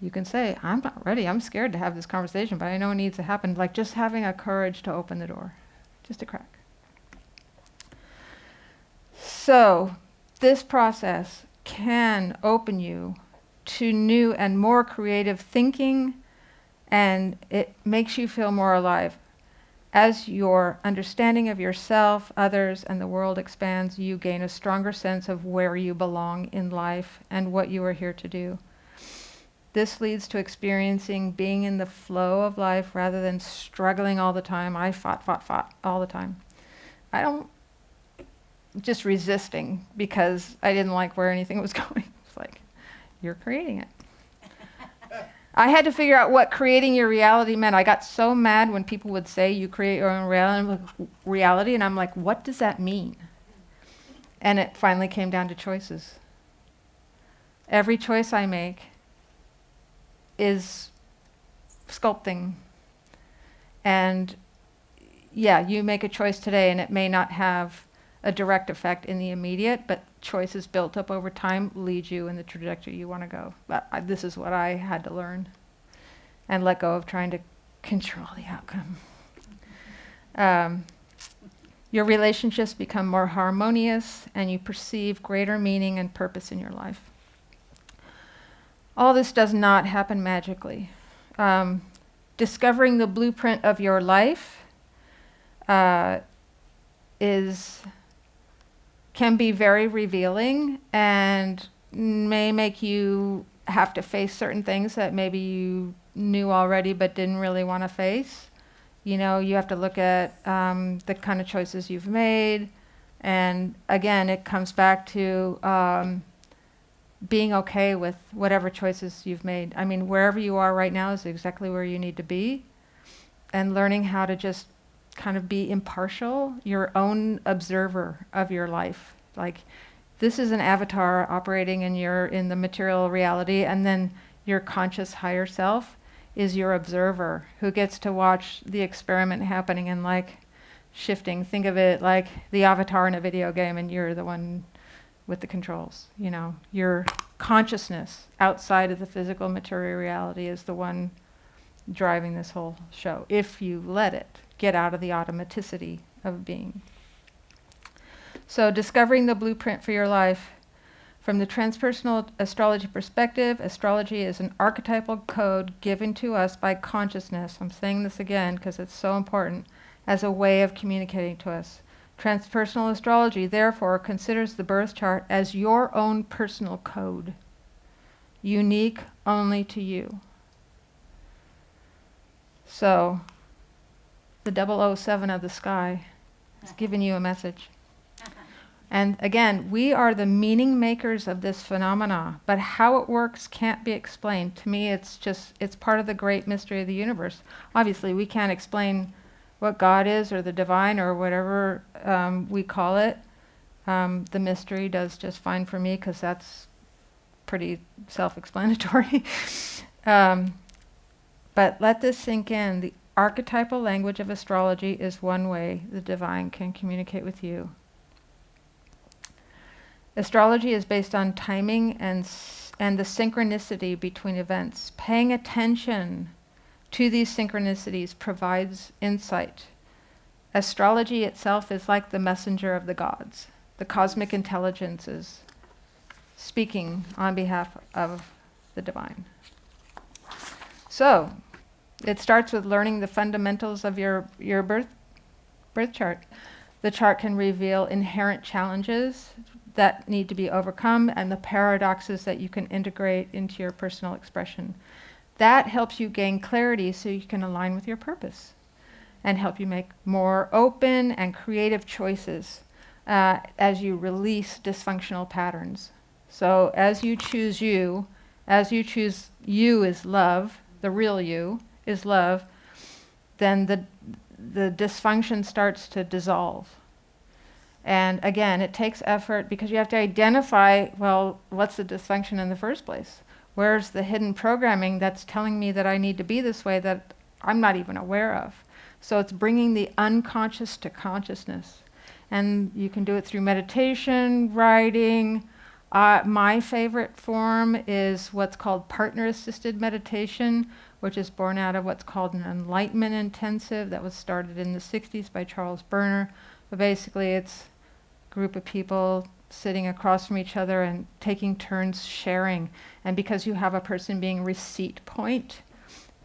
you can say, I'm not ready, I'm scared to have this conversation, but I know it needs to happen. Like just having a courage to open the door, just a crack. So this process can open you to new and more creative thinking, and it makes you feel more alive. As your understanding of yourself, others, and the world expands, you gain a stronger sense of where you belong in life and what you are here to do. This leads to experiencing being in the flow of life rather than struggling all the time. I fought all the time. I don't, just resisting because I didn't like where anything was going. It's like, you're creating it. I had to figure out what creating your reality meant. I got so mad when people would say you create your own reality, and I'm like, what does that mean? And it finally came down to choices. Every choice I make is sculpting. And yeah, you make a choice today and it may not have a direct effect in the immediate, but choices built up over time lead you in the trajectory you want to go. But this is what I had to learn and let go of trying to control the outcome. Your relationships become more harmonious and you perceive greater meaning and purpose in your life. All this does not happen magically. Discovering the blueprint of your life can be very revealing and may make you have to face certain things that maybe you knew already but didn't really want to face. You know, you have to look at the kind of choices you've made. And again, it comes back to being okay with whatever choices you've made. I mean, wherever you are right now is exactly where you need to be. And learning how to just kind of be impartial, your own observer of your life. Like, this is an avatar operating in the material reality, and then your conscious higher self is your observer who gets to watch the experiment happening and like shifting. Think of it like the avatar in a video game and you're the one with the controls. You know, your consciousness outside of the physical material reality is the one driving this whole show, if you let it. get out of the automaticity of being. So discovering the blueprint for your life. From the transpersonal astrology perspective, astrology is an archetypal code given to us by consciousness. I'm saying this again because it's so important, as a way of communicating to us. Transpersonal astrology, therefore, considers the birth chart as your own personal code, unique only to you. So, the 007 of the sky is giving you a message. And again, we are the meaning makers of this phenomena, but how it works can't be explained. To me, it's part of the great mystery of the universe. Obviously, we can't explain what God is or the divine or whatever we call it. The mystery does just fine for me because that's pretty self-explanatory. But let this sink in. The archetypal language of astrology is one way the divine can communicate with you. Astrology is based on timing and the synchronicity between events. Paying attention to these synchronicities provides insight. Astrology itself is like the messenger of the gods. The cosmic intelligence is speaking on behalf of the divine. So, it starts with learning the fundamentals of your birth chart. The chart can reveal inherent challenges that need to be overcome and the paradoxes that you can integrate into your personal expression. That helps you gain clarity so you can align with your purpose and help you make more open and creative choices as you release dysfunctional patterns. So as you choose you is love, the real you is love, then the dysfunction starts to dissolve. And again, it takes effort because you have to identify, well, what's the dysfunction in the first place? Where's the hidden programming that's telling me that I need to be this way that I'm not even aware of? So it's bringing the unconscious to consciousness. And you can do it through meditation, writing. My favorite form is what's called partner-assisted meditation, which is born out of what's called an enlightenment intensive that was started in the 60s by Charles Berner. But basically it's a group of people sitting across from each other and taking turns sharing. And because you have a person being receipt point,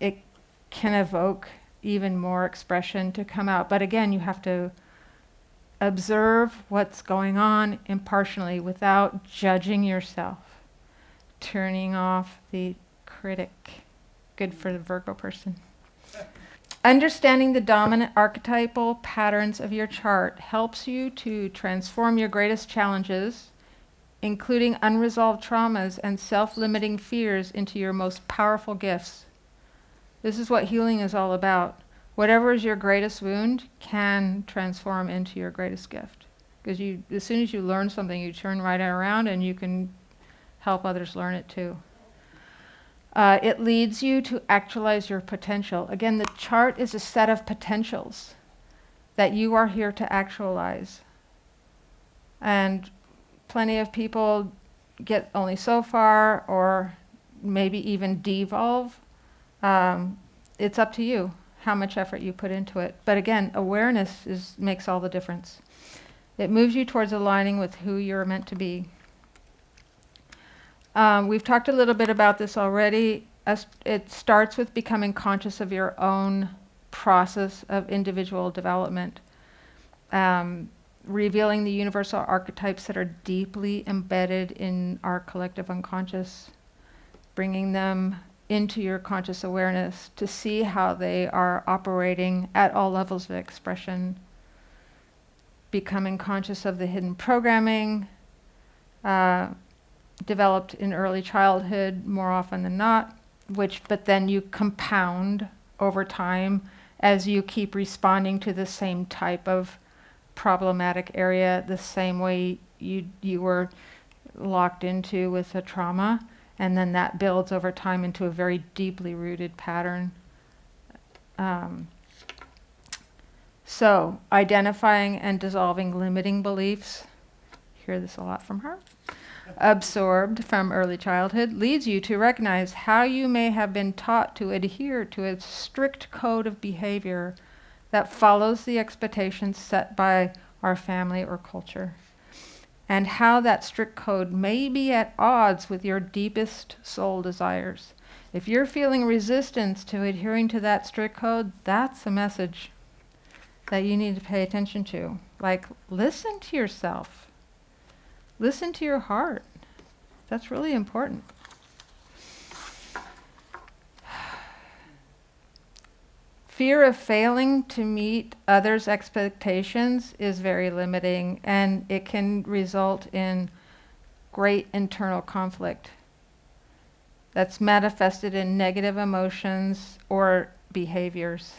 it can evoke even more expression to come out. But again, you have to observe what's going on impartially without judging yourself, turning off the critic. Good for the Virgo person. Understanding the dominant archetypal patterns of your chart helps you to transform your greatest challenges, including unresolved traumas and self-limiting fears, into your most powerful gifts. This is what healing is all about. Whatever is your greatest wound can transform into your greatest gift. Because as soon as you learn something, you turn right around and you can help others learn it too. It leads you to actualize your potential. Again, the chart is a set of potentials that you are here to actualize. And plenty of people get only so far or maybe even devolve. It's up to you how much effort you put into it. But again, awareness makes all the difference. It moves you towards aligning with who you're meant to be. We've talked a little bit about this already. It starts with becoming conscious of your own process of individual development, revealing the universal archetypes that are deeply embedded in our collective unconscious, bringing them into your conscious awareness to see how they are operating at all levels of expression, becoming conscious of the hidden programming, developed in early childhood more often than not, but then you compound over time as you keep responding to the same type of problematic area, the same way you were locked into with a trauma, and then that builds over time into a very deeply rooted pattern. So identifying and dissolving limiting beliefs, hear this a lot from her, absorbed from early childhood, leads you to recognize how you may have been taught to adhere to a strict code of behavior that follows the expectations set by our family or culture, and how that strict code may be at odds with your deepest soul desires. If you're feeling resistance to adhering to that strict code, that's a message that you need to pay attention to. Like, listen to yourself. Listen to your heart. That's really important. Fear of failing to meet others' expectations is very limiting, and it can result in great internal conflict that's manifested in negative emotions or behaviors.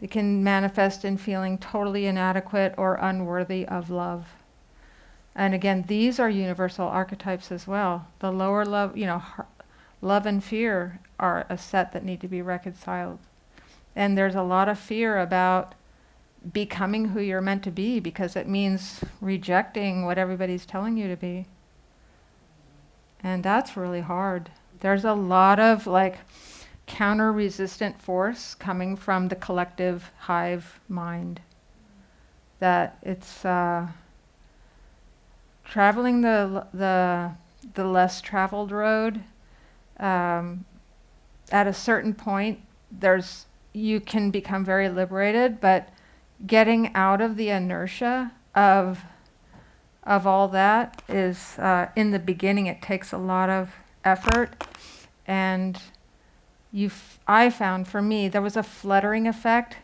It can manifest in feeling totally inadequate or unworthy of love. And again, these are universal archetypes as well. The lower love, love and fear are a set that need to be reconciled. And there's a lot of fear about becoming who you're meant to be, because it means rejecting what everybody's telling you to be. And that's really hard. There's a lot of counter-resistant force coming from the collective hive mind. That it's traveling the less traveled road. At a certain point, you can become very liberated, but getting out of the inertia of all that is, in the beginning, it takes a lot of effort. And I found, for me, there was a fluttering effect.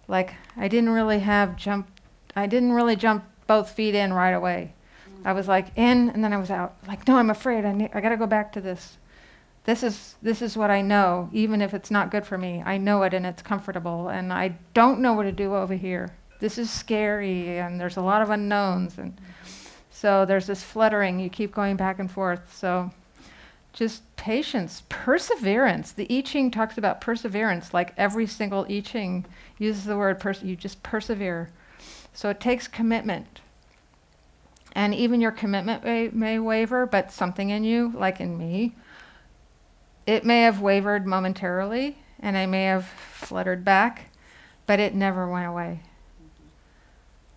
Like, I didn't really jump both feet in right away. I was like in, and then I was out. Like, no, I'm afraid. I got to go back to this. This is what I know, even if it's not good for me. I know it, and it's comfortable, and I don't know what to do over here. This is scary, and there's a lot of unknowns, and so there's this fluttering. You keep going back and forth. So just patience, perseverance. The I Ching talks about perseverance. Like, every single I Ching uses the word you just persevere. So it takes commitment. And even your commitment may waver, but something in you, like in me, it may have wavered momentarily, and I may have fluttered back, but it never went away.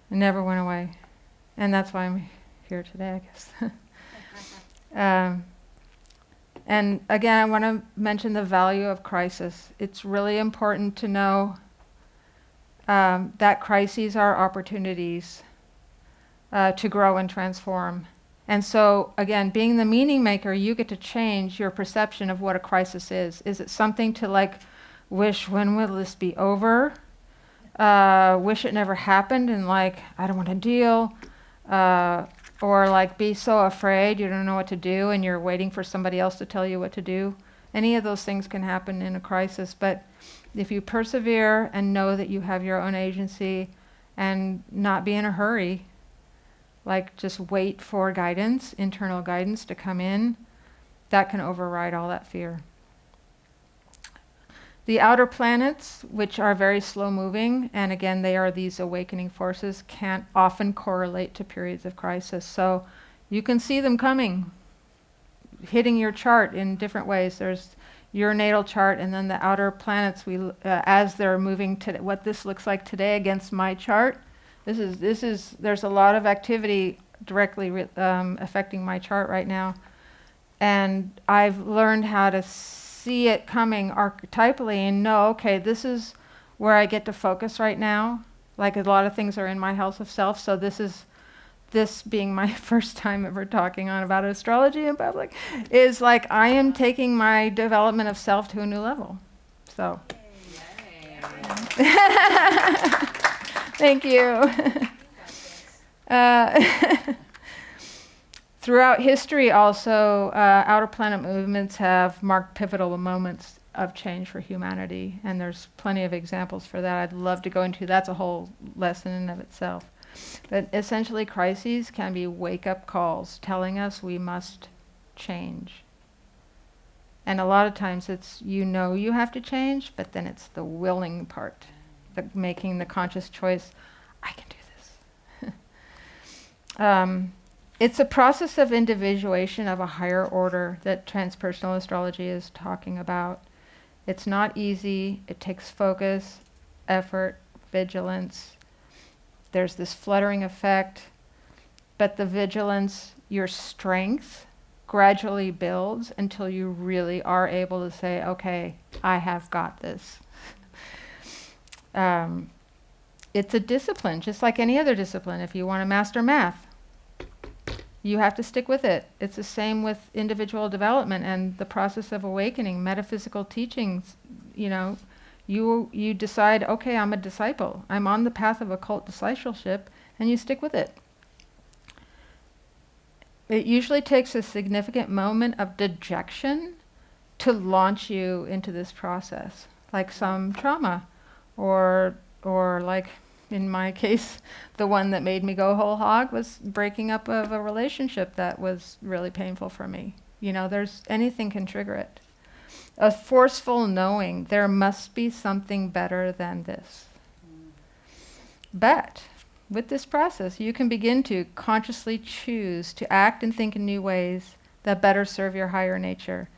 It never went away. And that's why I'm here today, I guess. And again, I want to mention the value of crisis. It's really important to know that crises are opportunities to grow and transform. And so, again, being the meaning maker, you get to change your perception of what a crisis is. Is it something to wish, when will this be over? Wish it never happened, and I don't want to deal. Or be so afraid you don't know what to do, and you're waiting for somebody else to tell you what to do. Any of those things can happen in a crisis. But if you persevere and know that you have your own agency and not be in a hurry, just wait for guidance, internal guidance to come in, that can override all that fear. The outer planets, which are very slow moving, and again, they are these awakening forces, can't often correlate to periods of crisis. So you can see them coming, hitting your chart in different ways. There's your natal chart, and then the outer planets, as they're moving to what this looks like today against my chart. There's a lot of activity directly affecting my chart right now. And I've learned how to see it coming archetypally and know, okay, this is where I get to focus right now. A lot of things are in my house of self, so this being my first time ever talking about astrology in public, is I am taking my development of self to a new level. So. Thank you. Throughout history also, outer planet movements have marked pivotal moments of change for humanity, and there's plenty of examples for that I'd love to go into. That's a whole lesson in and of itself. But essentially, crises can be wake-up calls telling us we must change. And a lot of times it's you have to change, but then it's the willing part, making the conscious choice, I can do this. It's a process of individuation of a higher order that transpersonal astrology is talking about. It's not easy. It takes focus, effort, vigilance. There's this fluttering effect, but the vigilance, your strength, gradually builds until you really are able to say, okay, I have got this. It's a discipline, just like any other discipline. If you want to master math, you have to stick with it. It's the same with individual development and the process of awakening, metaphysical teachings. You decide, okay, I'm a disciple. I'm on the path of occult discipleship, and you stick with it. It usually takes a significant moment of dejection to launch you into this process, like some trauma, or like in my case, the one that made me go whole hog was breaking up of a relationship that was really painful for me. Anything can trigger it. A forceful knowing there must be something better than this. But with this process, you can begin to consciously choose to act and think in new ways that better serve your higher nature.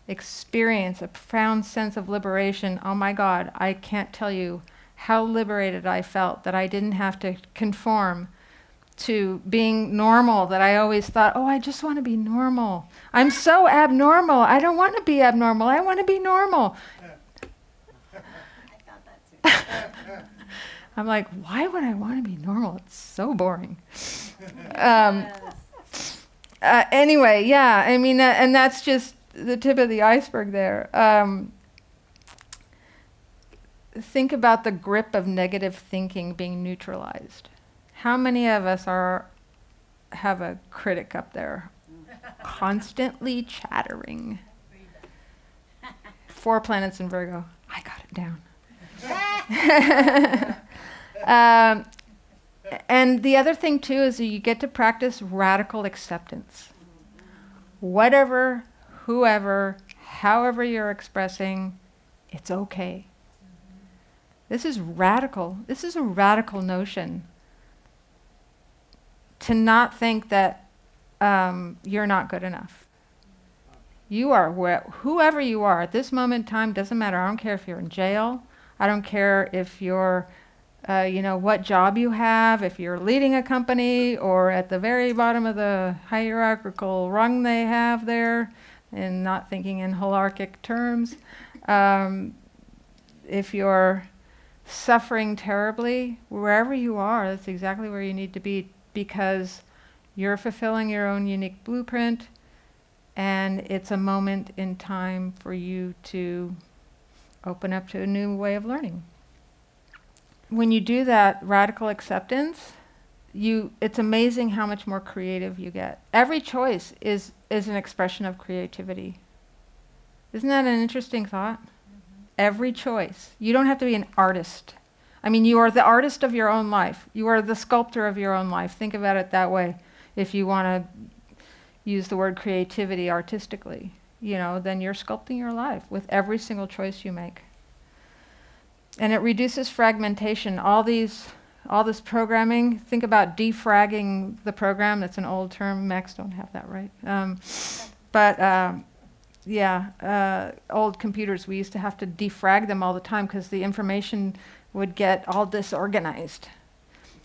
Experience a profound sense of liberation. Oh my God, I can't tell you how liberated I felt that I didn't have to conform to being normal, that I always thought, oh, I just want to be normal. I'm so abnormal. I don't want to be abnormal. I want to be normal. I'm like, why would I want to be normal? It's so boring. Anyway, yeah, I mean, and that's just the tip of the iceberg there. Think about the grip of negative thinking being neutralized. How many of us have a critic up there constantly chattering? 4 planets in Virgo. I got it down. And the other thing too is that you get to practice radical acceptance. Whatever, whoever, however you're expressing, it's okay. This is radical. This is a radical notion. To not think that you're not good enough. You are whoever you are at this moment in time, doesn't matter. I don't care if you're in jail. I don't care if you're, what job you have, if you're leading a company or at the very bottom of the hierarchical rung they have there, and not thinking in holarchic terms. If you're suffering terribly, wherever you are, that's exactly where you need to be, because you're fulfilling your own unique blueprint, and it's a moment in time for you to open up to a new way of learning. When you do that radical acceptance, it's amazing how much more creative you get. Every choice is an expression of creativity. Isn't that an interesting thought? Every choice. You don't have to be an artist. I mean, you are the artist of your own life. You are the sculptor of your own life. Think about it that way. If you want to use the word creativity artistically, then you're sculpting your life with every single choice you make. And it reduces fragmentation. All this programming, think about defragging the program. That's an old term. Macs don't have that right. Old computers, we used to have to defrag them all the time because the information would get all disorganized.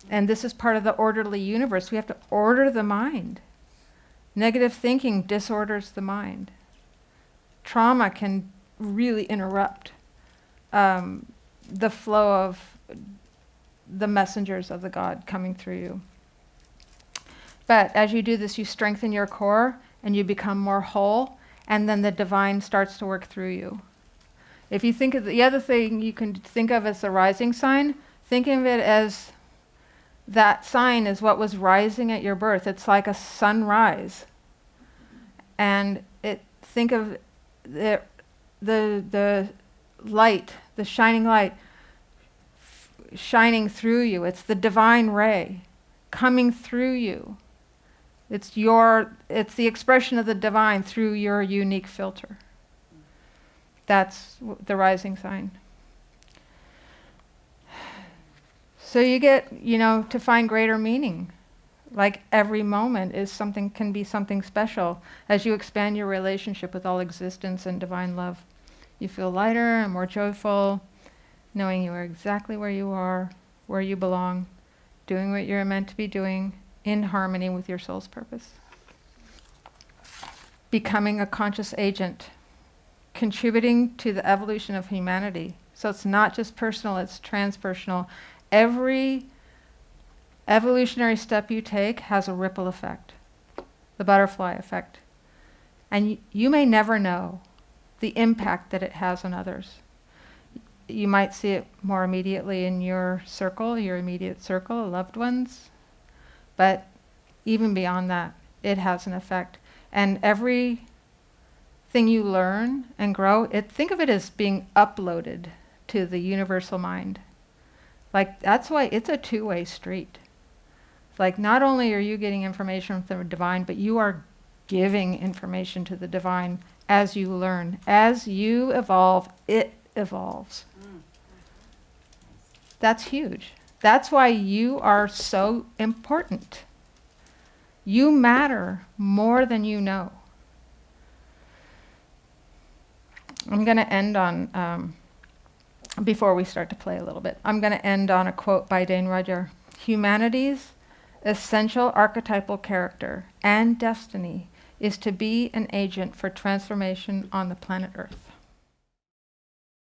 And this is part of the orderly universe. We have to order the mind. Negative thinking disorders the mind. Trauma can really interrupt the flow of the messengers of the God coming through you. But as you do this, you strengthen your core and you become more whole, and then the divine starts to work through you. If you think of the other thing you can think of as the rising sign, think of it as that sign is what was rising at your birth. It's like a sunrise. And think of the light, the shining light shining through you. It's the divine ray coming through you. It's the expression of the divine through your unique filter. That's the rising sign. So you get, to find greater meaning. Like every moment can be something special as you expand your relationship with all existence and divine love. You feel lighter and more joyful. knowing you are exactly where you are, where you belong, doing what you're meant to be doing, in harmony with your soul's purpose. Becoming a conscious agent, contributing to the evolution of humanity. So it's not just personal, it's transpersonal. Every evolutionary step you take has a ripple effect, the butterfly effect. And you may never know the impact that it has on others. You might see it more immediately in your circle, your immediate circle, loved ones. But even beyond that, it has an effect. And every thing you learn and grow, think of it as being uploaded to the universal mind. Like, that's why it's a two-way street. Like, not only are you getting information from the divine, but you are giving information to the divine as you learn. As you evolve, it evolves. That's huge. That's why you are so important. You matter more than you know. I'm going to end on, before we start to play a little bit, I'm going to end on a quote by Dane Rudhyar. Humanity's essential archetypal character and destiny is to be an agent for transformation on the planet Earth.